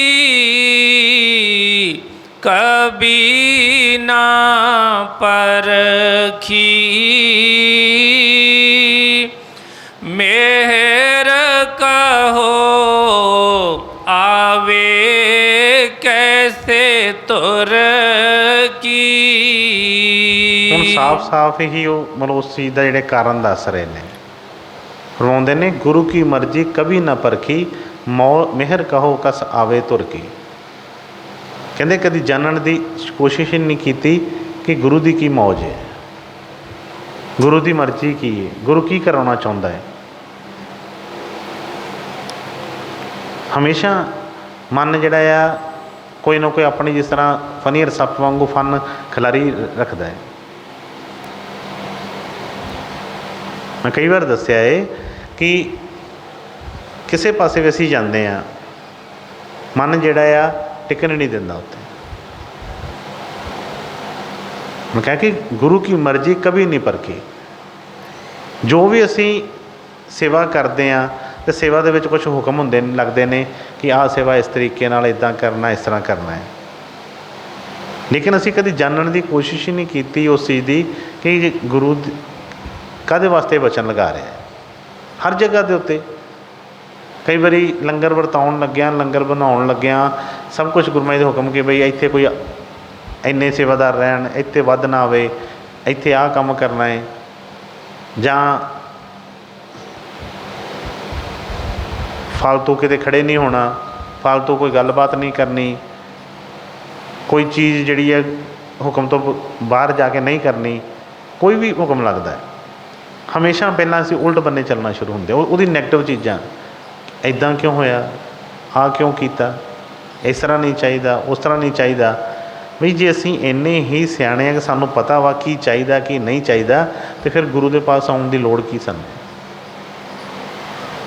कभी ना परखी, मेहर कहो आवे कैसे तुर की। ਹੁਣ ਸਾਫ਼ ਹੀ ਉਹ ਮਤਲਬ ਉਸ ਚੀਜ਼ ਦਾ ਜਿਹੜੇ ਕਾਰਨ ਦੱਸ ਰਹੇ ਨੇ। ਰੋਂਦੇ ਨੇ, ਗੁਰੂ ਕੀ ਮਰਜ਼ੀ ਕभी ਨਾ ਪਰਖੀ, ਮਿਹਰ ਕਹੋ ਕਸ ਆਵੇ ਤੁਰ ਕੀ। ਕਹਿੰਦੇ ਕਦੀ ਜਾਣਨ ਦੀ ਕੋਸ਼ਿਸ਼ ਹੀ ਨਹੀਂ ਕੀਤੀ ਕਿ ਗੁਰੂ ਦੀ ਕੀ ਮੌਜ ਹੈ, ਗੁਰੂ ਦੀ ਮਰਜ਼ੀ ਕੀ ਹੈ, ਗੁਰੂ ਕੀ ਕਰਾਉਣਾ ਚਾਹੁੰਦਾ ਹੈ। ਹਮੇਸ਼ਾ ਮਨ ਜਿਹੜਾ ਆ ਕੋਈ ਨਾ ਕੋਈ ਆਪਣੀ, ਜਿਸ ਤਰ੍ਹਾਂ ਫਨੀ ਰਸਪ ਵਾਂਗੂ ਫਨ ਖਿਲਾਰੀ ਰੱਖਦਾ ਹੈ। ਮੈਂ ਕਈ ਵਾਰ ਦੱਸਿਆ ਹੈ ਕਿ ਕਿਸੇ ਪਾਸੇ ਵੀ ਅਸੀਂ ਜਾਂਦੇ ਹਾਂ, ਮਨ ਜਿਹੜਾ ਆ ਟਿਕਣ ਨਹੀਂ ਦਿੰਦਾ ਉੱਥੇ। ਮੈਂ ਕਿਹਾ ਕਿ ਗੁਰੂ ਕੀ ਮਰਜ਼ੀ ਕभी ਨਹੀਂ ਪਰਖੀ। ਜੋ ਵੀ ਅਸੀਂ ਸੇਵਾ ਕਰਦੇ ਹਾਂ ਅਤੇ ਸੇਵਾ ਦੇ ਵਿੱਚ ਕੁਛ ਹੁਕਮ ਹੁੰਦੇ ਨੇ, ਲੱਗਦੇ ਨੇ ਕਿ ਆਹ ਸੇਵਾ ਇਸ ਤਰੀਕੇ ਨਾਲ ਇੱਦਾਂ ਕਰਨਾ, ਇਸ ਤਰ੍ਹਾਂ ਕਰਨਾ ਹੈ, ਲੇਕਿਨ ਅਸੀਂ ਕਦੀ ਜਾਣਨ ਦੀ ਕੋਸ਼ਿਸ਼ ਹੀ ਨਹੀਂ ਕੀਤੀ ਉਸ ਚੀਜ਼ ਦੀ ਕਿ ਗੁਰੂ ਕਾਹਦੇ ਵਾਸਤੇ ਵਚਨ ਲਗਾ ਰਿਹਾ ਹੈ। ਹਰ ਜਗ੍ਹਾ ਦੇ ਉੱਤੇ ਕਈ ਵਾਰੀ ਲੰਗਰ ਵਰਤਾਉਣ ਲੱਗਿਆ, ਲੰਗਰ ਬਣਾਉਣ ਲੱਗਿਆ, ਸਭ ਕੁਛ ਗੁਰਮਤਿ ਦੇ ਹੁਕਮ ਕਿ ਬਈ ਇੱਥੇ ਕੋਈ ਇੰਨੇ ਸੇਵਾਦਾਰ ਰਹਿਣ, ਇੱਥੇ ਵੱਧ ਨਾ ਆਵੇ, ਇੱਥੇ ਆਹ ਕੰਮ ਕਰਨਾ ਹੈ, ਜਾਂ ਫਾਲਤੂ ਕਿਤੇ ਖੜ੍ਹੇ ਨਹੀਂ ਹੋਣਾ, ਫਾਲਤੂ ਕੋਈ ਗੱਲਬਾਤ ਨਹੀਂ ਕਰਨੀ, ਕੋਈ ਚੀਜ਼ ਜਿਹੜੀ ਹੈ ਹੁਕਮ ਤੋਂ ਬਾਹਰ ਜਾ ਕੇ ਨਹੀਂ ਕਰਨੀ। ਕੋਈ ਵੀ ਹੁਕਮ ਲੱਗਦਾ ਹੈ, ਹਮੇਸ਼ਾ ਪਹਿਲਾਂ ਅਸੀਂ ਉਲਟ ਬੰਨੇ ਚੱਲਣਾ ਸ਼ੁਰੂ ਹੁੰਦੇ, ਉਹਦੀ ਨੈਗੇਟਿਵ ਚੀਜ਼ਾਂ, ਇੱਦਾਂ ਕਿਉਂ ਹੋਇਆ, ਆਹ ਕਿਉਂ ਕੀਤਾ, ਇਸ ਤਰ੍ਹਾਂ ਨਹੀਂ ਚਾਹੀਦਾ, ਉਸ ਤਰ੍ਹਾਂ ਨਹੀਂ ਚਾਹੀਦਾ। ਵੀ ਜੇ ਅਸੀਂ ਇੰਨੇ ਹੀ ਸਿਆਣੇ ਹਾਂ ਕਿ ਸਾਨੂੰ ਪਤਾ ਵਾ ਕੀ ਚਾਹੀਦਾ ਕੀ ਨਹੀਂ ਚਾਹੀਦਾ, ਅਤੇ ਫਿਰ ਗੁਰੂ ਦੇ ਪਾਸ ਆਉਣ ਦੀ ਲੋੜ ਕੀ ਸਾਨੂੰ?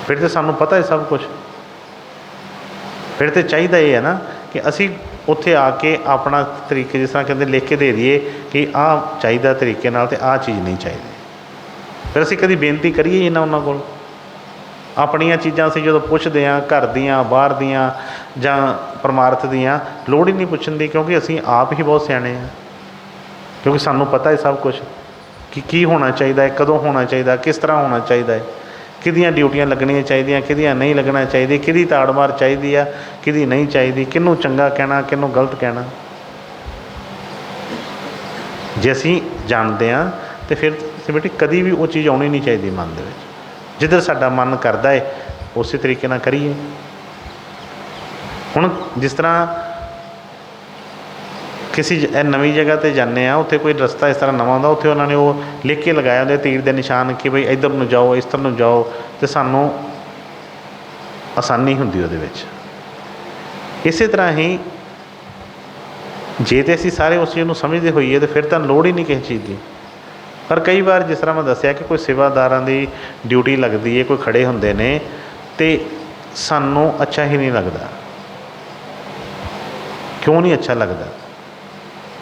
ਫਿਰ ਤਾਂ ਸਾਨੂੰ ਪਤਾ ਹੈ ਸਭ ਕੁਛ। ਫਿਰ ਤਾਂ ਚਾਹੀਦਾ ਇਹ ਹੈ ਨਾ ਕਿ ਅਸੀਂ ਉੱਥੇ ਆ ਕੇ ਆਪਣਾ ਤਰੀਕੇ, ਜਿਸ ਤਰ੍ਹਾਂ ਕਹਿੰਦੇ ਲਿਖ ਕੇ ਦੇ ਦਈਏ ਕਿ ਆਹ ਚਾਹੀਦਾ ਤਰੀਕੇ ਨਾਲ ਅਤੇ ਆਹ ਚੀਜ਼ ਨਹੀਂ ਚਾਹੀਦੀ। ਫਿਰ ਅਸੀਂ ਕਦੀ ਬੇਨਤੀ ਕਰੀਏ ਹੀ ਨਾ ਉਹਨਾਂ ਕੋਲ। ਆਪਣੀਆਂ ਚੀਜ਼ਾਂ ਅਸੀਂ ਜਦੋਂ ਪੁੱਛਦੇ ਹਾਂ, ਘਰ ਦੀਆਂ, ਬਾਹਰ ਦੀਆਂ ਜਾਂ ਪਰਮਾਰਥ ਦੀਆਂ, ਲੋੜ ਹੀ ਨਹੀਂ ਪੁੱਛਣ ਦੀ, ਕਿਉਂਕਿ ਅਸੀਂ ਆਪ ਹੀ ਬਹੁਤ ਸਿਆਣੇ ਹਾਂ। ਕਿਉਂਕਿ ਸਾਨੂੰ ਪਤਾ ਹੈ ਸਭ ਕੁਛ ਕਿ ਕੀ ਹੋਣਾ ਚਾਹੀਦਾ ਹੈ, ਕਦੋਂ ਹੋਣਾ ਚਾਹੀਦਾ, ਕਿਸ ਤਰ੍ਹਾਂ ਹੋਣਾ ਚਾਹੀਦਾ ਹੈ, ਕਿਹਦੀਆਂ ਡਿਊਟੀਆਂ ਲੱਗਣੀਆਂ ਚਾਹੀਦੀਆਂ, ਕਿਹਦੀਆਂ ਨਹੀਂ ਲੱਗਣਾ ਚਾਹੀਦੀ, ਕਿਹਦੀ ਤਾੜ ਮਾਰ ਚਾਹੀਦੀ ਆ, ਕਿਹਦੀ ਨਹੀਂ ਚਾਹੀਦੀ, ਕਿਹਨੂੰ ਚੰਗਾ ਕਹਿਣਾ, ਕਿਹਨੂੰ ਗਲਤ ਕਹਿਣਾ। ਜੇ ਅਸੀਂ ਜਾਣਦੇ ਹਾਂ ਤਾਂ ਫਿਰ ਬੇਟੀ ਕਦੀ ਵੀ ਉਹ ਚੀਜ਼ ਆਉਣੀ ਨਹੀਂ ਚਾਹੀਦੀ ਮਨ ਦੇ ਵਿੱਚ। ਜਿੱਧਰ ਸਾਡਾ ਮਨ ਕਰਦਾ ਹੈ ਉਸੇ ਤਰੀਕੇ ਨਾਲ ਕਰੀਏ। ਹੁਣ ਜਿਸ ਤਰ੍ਹਾਂ ਕਿਸੇ ਨਵੀਂ ਜਗ੍ਹਾ 'ਤੇ ਜਾਂਦੇ ਹਾਂ, ਉੱਥੇ ਕੋਈ ਰਸਤਾ ਇਸ ਤਰ੍ਹਾਂ ਨਵਾਂ ਹੁੰਦਾ, ਉੱਥੇ ਉਹਨਾਂ ਨੇ ਉਹ ਲਿਖ ਕੇ ਲਗਾਇਆ ਹੁੰਦੇ ਤੀਰ ਦੇ ਨਿਸ਼ਾਨ ਕਿ ਬਈ ਇੱਧਰ ਨੂੰ ਜਾਓ, ਇਸ ਤਰ੍ਹਾਂ ਨੂੰ ਜਾਓ, ਅਤੇ ਸਾਨੂੰ ਆਸਾਨੀ ਹੁੰਦੀ ਉਹਦੇ ਵਿੱਚ। ਇਸੇ ਤਰ੍ਹਾਂ ਹੀ ਜੇ ਤਾਂ ਅਸੀਂ ਸਾਰੇ ਉਸ ਚੀਜ਼ ਨੂੰ ਸਮਝਦੇ ਹੋਈਏ ਤਾਂ ਫਿਰ ਤਾਂ ਲੋੜ ਹੀ ਨਹੀਂ ਕਿਸੇ ਚੀਜ਼ ਦੀ। ਪਰ ਕਈ ਵਾਰ ਜਿਸ ਤਰ੍ਹਾਂ ਮੈਂ ਦੱਸਿਆ ਕਿ ਕੋਈ ਸੇਵਾਦਾਰਾਂ ਦੀ ਡਿਊਟੀ ਲੱਗਦੀ ਹੈ, ਕੋਈ ਖੜ੍ਹੇ ਹੁੰਦੇ ਨੇ, ਅਤੇ ਸਾਨੂੰ ਅੱਛਾ ਹੀ ਨਹੀਂ ਲੱਗਦਾ। ਕਿਉਂ ਨਹੀਂ ਅੱਛਾ ਲੱਗਦਾ?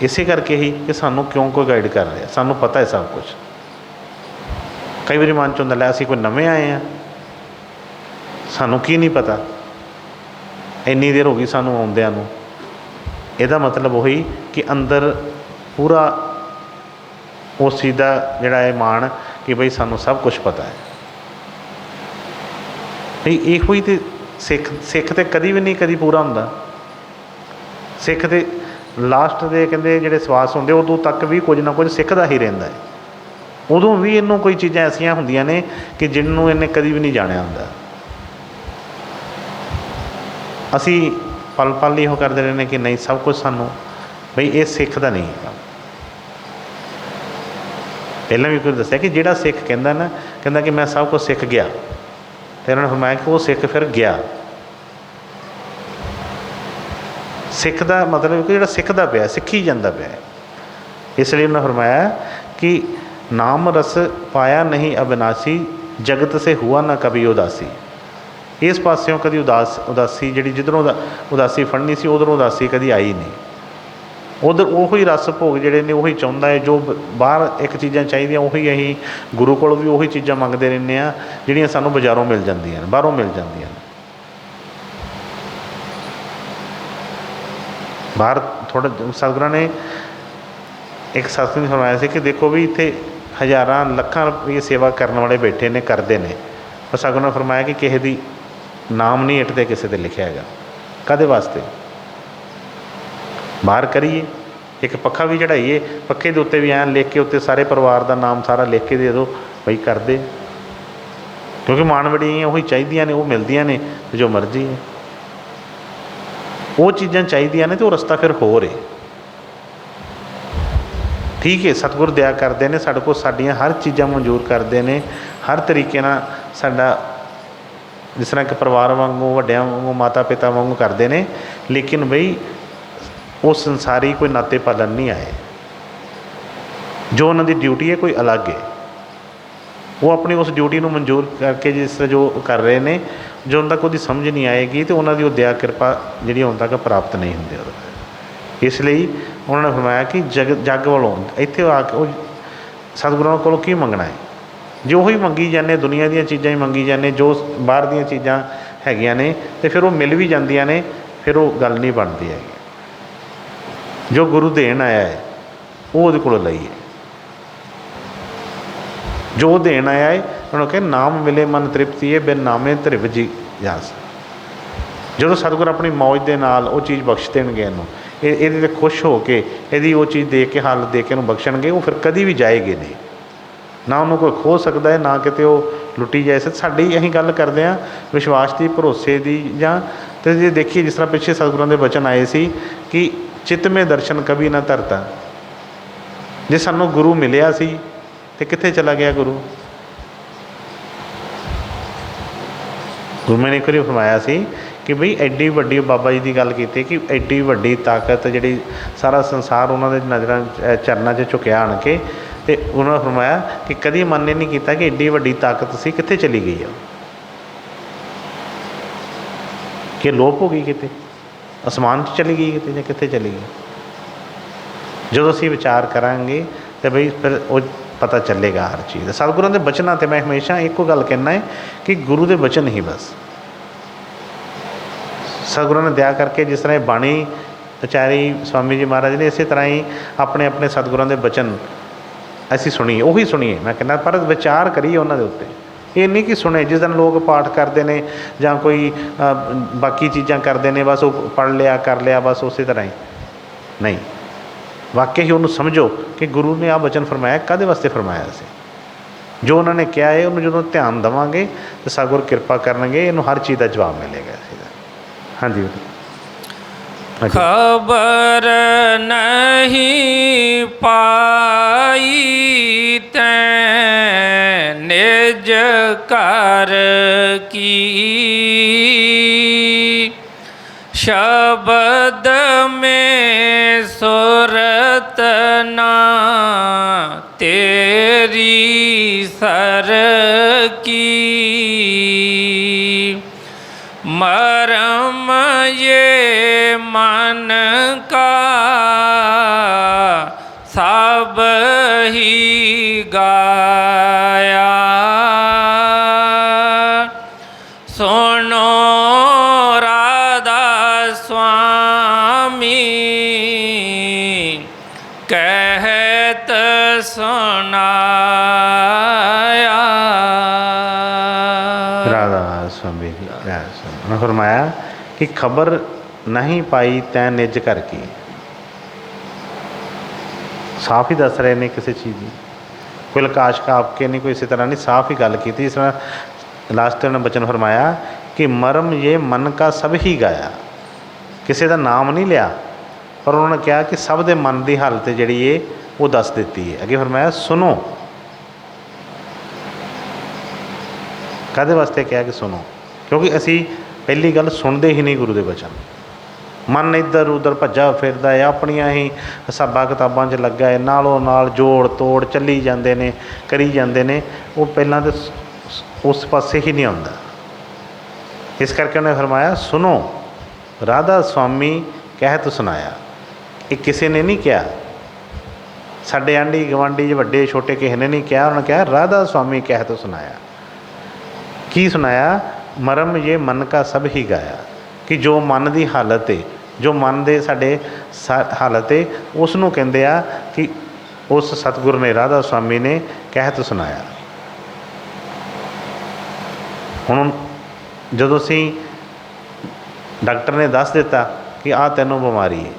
ਇਸੇ ਕਰਕੇ ਹੀ ਕਿ ਸਾਨੂੰ ਕਿਉਂ ਕੋਈ ਗਾਈਡ ਕਰ ਰਿਹਾ, ਸਾਨੂੰ ਪਤਾ ਹੈ ਸਭ ਕੁਛ। ਕਈ ਵਾਰੀ ਮਨ 'ਚ ਹੁੰਦਾ ਲੈ ਅਸੀਂ ਕੋਈ ਨਵੇਂ ਆਏ ਹਾਂ, ਸਾਨੂੰ ਕੀ ਨਹੀਂ ਪਤਾ, ਇੰਨੀ ਦੇਰ ਹੋ ਗਈ ਸਾਨੂੰ ਆਉਂਦਿਆਂ ਨੂੰ। ਇਹਦਾ ਮਤਲਬ ਉਹੀ ਕਿ ਅੰਦਰ ਪੂਰਾ ਉਸ ਚੀਜ਼ ਦਾ ਜਿਹੜਾ ਹੈ ਮਾਣ कि बई सानू सब कुछ पता है। नहीं ਇਹੋ ਹੀ तो सिख तो कभी भी नहीं कभी पूरा होंदा। सिख तो लास्ट ਦੇ ਕਹਿੰਦੇ ਜਿਹੜੇ ਸਵਾਸ ਹੁੰਦੇ ਉਦੋਂ तक भी कुछ ना कुछ सिखदा ही रहिंदा है। उदों भी ਇਹਨੂੰ कोई चीज़ां ऐसियां ਹੁੰਦੀਆਂ ने कि जिन्हों ਇਹਨੇ कभी भी नहीं जाणिया ਹੁੰਦਾ। ਅਸੀਂ पल पल ਇਹੋ ਕਰਦੇ रहने कि नहीं सब कुछ सानू बई ये सिख ਦਾ नहीं है। ਪਹਿਲਾਂ भी कुछ दस्सिया कि ਜਿਹੜਾ सिख कहता ना कहता कि मैं सब कुछ सिख गया, तो उन्होंने फरमाया कि वो सिख फिर गया। सिख का मतलब कि जो सिखदा पिया सिखी जाता पिया, इसलिए उन्होंने फरमाया कि नाम रस पाया नहीं अविनाशी, जगत से हुआ ना कभी उदासी। इस पास्यों कभी उदासी जी जिधरों उदासी फड़नी सी उधरों उदासी कभी आई नहीं। उधर उही रस भोग जोड़े ने उही चाहता है, जो बाहर एक चीज़ां चाहिए उही अहीं गुरु को भी उही चीज़ां मंगते रहने जिहड़ियां सानूं बाज़ारों मिल जांदियां बाहरों मिल जांदियां। बाहर थोड़ा सतगुरां ने एक सत्संग सुनाया कि देखो भी इत्थे हज़ारां लखां रुपये सेवा करने वाले बैठे ने करते हैं, पर सतगुरां ने फरमाया कि किसी दी नाम नहीं इटते किसी ते लिखिया हैगा। काहदे वास्ते? बाहर करिए एक पक्खा भी चढ़ाइए, पक्खे के उत्ते भी ऐन लिख के उत्ते सारे परिवार का नाम सारा लिख के दे दो बई कर दे, क्योंकि मानवड़ियाँ उही चाहिए ने वो मिलदियाँ ने जो मर्जी है वो चीज़ां चाहिए ने तो रस्ता फिर हो रहे। ठीक है सतगुर दया करते हैं साढ़े को साडियां हर चीज़ां मंजूर करते हैं, हर तरीके नाल साडा जिस तरह कि परिवार वांगू वड्डियां वांगू माता पिता वांगू करते हैं, लेकिन बई वो संसारी कोई नाते पालन नहीं आए। जो उन्होंने ड्यूटी है कोई अलग है, वो अपनी उस ड्यूटी को मंजूर करके जिस जो कर रहे हैं जो उन तक वो समझ नहीं आएगी तो उन्होंने दया कृपा जी उन तक प्राप्त नहीं होंगी। इसलिए उन्होंने फरमाया कि जग वालों इत्थे आके सतगुरुओं को की मंगना है, जो ही मंगी जाने दुनिया दी चीज़ां ही मंगी जाने, जो बाहर दी चीज़ां हैगियां ने तो फिर वो मिल भी जांदियां ने, फिर वो गल नहीं बनती है। जो गुरु देन आया है वो उहदे कोलों लईए, जो देन आया है उन्होंने कहा नाम मिले मन तृप्ति है बिन नामे धरिव जी जास। जो सतगुर अपनी मौज के नाल वो चीज़ बख्श देंगे इनू ये खुश हो के यदि वो चीज़ दे के हालत दे के बख्शणगे, वो फिर कभी भी जाएगी नहीं, ना उन्होंने कोई खो सकता है ना किते वो लुटी जाए। साड़ी असीं गल करते हैं विश्वास की भरोसे की, जां तो जे देखिए जिस तरह पिछले सतगुरां दे वचन आए सी कि चित्त में दर्शन कभी ना धरता। जे सानू गुरु मिलिया सी तो कित्थे चला गया गुरु? गुरु मैंने एक बार फरमाया सी कि बई एड्डी वड्डी बाबा जी की गल की कि एड्डी वड्डी ताकत जी सारा संसार उन्होंने नज़र चरणों से झुकिया आन के, तो उन्होंने फरमाया कि कभी मन नहीं किया कि एड्डी वड्डी ताकत सी कित्थे चली गई है, कि लोप हो गई किते आसमान चली गई किते कित्थे चली गई। जो असीं विचार करांगे तो बई फिर वो पता चलेगा हर चीज़। सतगुरुओं के बचनों से मैं हमेशा एक गल कहना है कि गुरु के बचन ही बस सतगुरुओं ने दया करके जिस तरह बाणी उचारी स्वामी जी महाराज ने, इस तरह ही अपने अपने सतगुरुओं के बचन असीं सुनीए, उही सुनीए। मैं कहना पर विचार करिए उन्होंने उत्ते, ये नहीं कि सुने जिस दिन लोग पाठ करते हैं जां कोई बाकी चीज़ां करते हैं बस वो पढ़ लिया कर लिया बस उस तरह ही नहीं, वाकई ही उन्होंने समझो कि गुरु ने आ वचन फरमाया काहदे वास्ते फरमाया सी। जो उन्होंने कहा है उन्होंने जो ध्यान देवांगे तो सतगुर कृपा करनगे, इन्हूं हर चीज़ का जवाब मिलेगा। हाँ जी खबर नहीं पाई तैं निज कर की, शब्द में सुरत ना तेरी सर की, मरम ये मन का सब ही गाया, सुनो राधा स्वामी कहत सुनाया। उन्होंने फरमाया कि खबर नहीं पाई तैं निज कर की। साफ ही दस रहे ने किसी चीज़ की, कोई लकाश का आपके नहीं, कोई इसी तरह नहीं, साफ ही गल की। इस तरह लास्ट ने बचन फरमाया कि मरम ये मन का सब ही गाया, किसी का नाम नहीं लिया, पर उन्होंने कहा कि सब के मन की हालत जी है वो दस दी है। अगे फरमाया सुनो, काहदे वास्ते कहा कि सुनो, क्योंकि असी पहली गल सुनते ही नहीं गुरु के बचन। मन इधर उधर भज्जा फिरदा है, अपनियां ही हिसाबां किताबां 'च लगा है, नालों नाल जोड़ तोड़ चली जाते हैं, करी जाते हैं, वो पहलां तो उस पासे ही नहीं आउंदा। इस करके उन्हें फरमाया सुनो राधा स्वामी कहत सुनाया। ये किसी ने नहीं कहा, साडे आंढी गवांढी वड्डे छोटे किसी ने नहीं कहा, उन्होंने कहा राधा स्वामी कहत सुनाया। की सुनाया? मरम ये मन का सब ही गाया, कि जो मन की हालत है, जो मन के साडे हालत है, उसनों कहते आ कि उस सतगुरु ने राधा स्वामी ने कहत सुनाया। हुण जदों असीं डॉक्टर ने दस दिता कि आ तैनूं बीमारी है,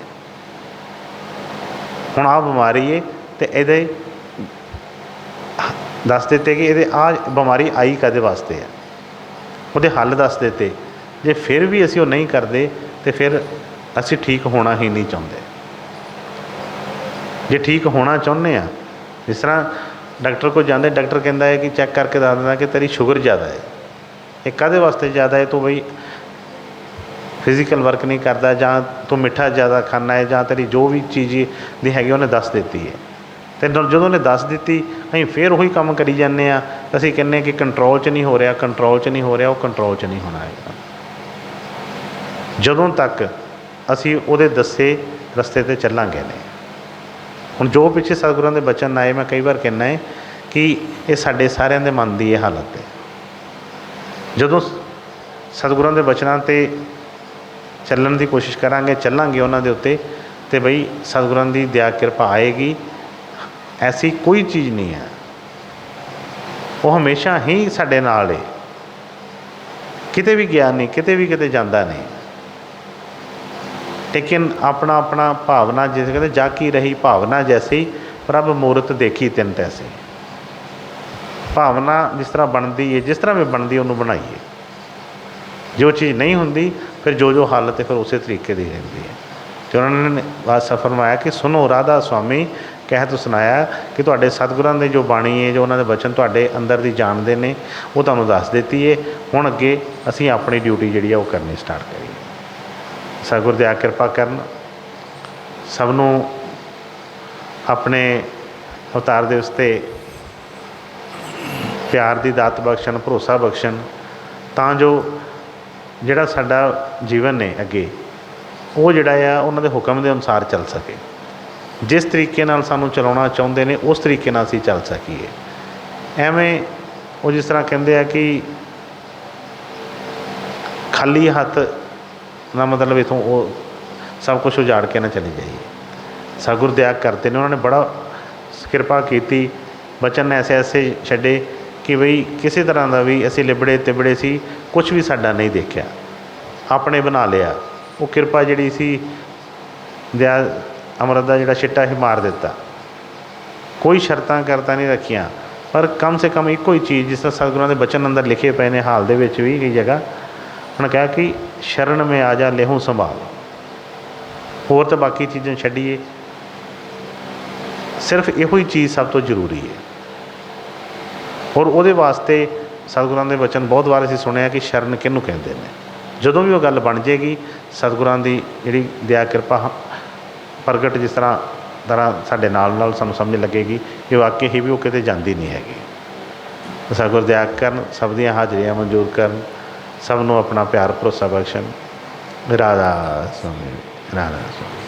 हुण आ बीमारी है, तो ये दस दिते कि ये आ बीमारी आई कदे वास्ते है, वो हल दस दिते। जे फिर भी असीं वो नहीं करते तो फिर असीं ठीक होना ही नहीं चाहते। जे ठीक होना चाहुंदे आ, जिस तरह डॉक्टर को जाते, डॉक्टर कहता है कि चैक करके दस दिंदा कि तेरी शुगर ज़्यादा है। ये काहदे वास्ते ज़्यादा है? तो बई फिजिकल वर्क नहीं करता, जां तू मिठा ज़्यादा खाना है, जां तेरी जो भी चीज़ दी हैगी उन्हें दस दी है। तो जो उन्हें दस दी अं फिर वही काम करी जाने, असीं कहने कि कंट्रोल च नहीं हो रहा, कंट्रोल च नहीं हो रहा, वो कंट्रोल च नहीं होना है। जदों तक असी उहदे दसे रस्ते ते चलांगे ने। हुण जो पिछे सतगुरां दे बचन आए, मैं कई बार कहना है कि ये साडे सारिਆਂ दे मन की ये हालत है। जदों सतगुरां दे बचनां ते चलण की कोशिश करांगे, चलांगे उन्हां दे उत्ते, ते बई सतगुरां दी दया किरपा आएगी। ऐसी कोई चीज़ नहीं है, वो हमेशा ही साडे नाल है, किते भी गया नहीं, किते भी किते जांदा नहीं। लेकिन अपना अपना भावना, जिसे कहते जाकी रही भावना जैसी प्रभ मूरत देखी तिन तैसी। भावना जिस तरह बनती है, जिस तरह भी बनती उन्होंने बनाइए। जो चीज़ नहीं होंगी फिर जो हालत है फिर उस तरीके की रहती है। तो उन्होंने वास्ता फरमाया कि सुनो राधा स्वामी कहत सुनाया, कि तुहाडे सतगुरां दे जो बाणी है, जो उन्होंने बचन तुहाडे अंदर दी जानते हैं, वो तुहानूं दस देती है। हुण अगे असीं अपनी ड्यूटी जिहड़ी है वो करनी स्टार्ट करिए। सतगुर दया किरपा करन, सबनों अपने अवतार दिवस ते प्यार की दात बख्शण, भरोसा बख्शण, तां जो जिहड़ा साडा जीवन है अगे वो जिहड़ा आ उन्हां दे हुक्म के अनुसार चल सके। जिस तरीके नाल सानूं चलाउणा चाहुंदे ने उस तरीके नाल असीं चल सकीए। एवें वो जिस तरह कहते हैं कि खाली हथ ना, मतलब इथों वो सब कुछ उजाड़ के ना चले जाइए। सतगुर दया करते हैं, उन्होंने बड़ा किरपा की, बचन ऐसे ऐसे छड्डे कि बई किसी तरह का भी असीं लिबड़े तिबड़े सी, कुछ भी साडा नहीं देखा, अपने बना लिया। वो किरपा जिहड़ी सी दया अमृत का जिहड़ा छिट्टा ही मार दिता, कोई शर्तां करता नहीं रखियां, पर कम से कम एको ही चीज़, जिस तरह सतगुरां दे बचन अंदर लिखे पे ने, हाल दे विच भी कई जगह उन्होंने कहा कि शरण में आ जा लेहूँ संभाल। होर तो बाकी चीज़ें छड्डिए, सिर्फ इहो ही चीज़ सब तो जरूरी है। और वो वास्ते सतगुरां दे बचन बहुत बार असीं सुनिया कि शरण किहनूं कहंदे ने। जदों भी वो गल बन जाएगी, सतगुरां दी जिहड़ी दया किरपा प्रगट जिस तरह साडे नाल सानूं समझ लगेगी कि वाकई ही भी वो किते जांदी नहीं हैगी। सतगुर दया करन, सब दियां हाजरियां मंजूर करन, सबनों अपना प्यार भरोसा बख्शण। राधा स्वामी, राधा स्वामी।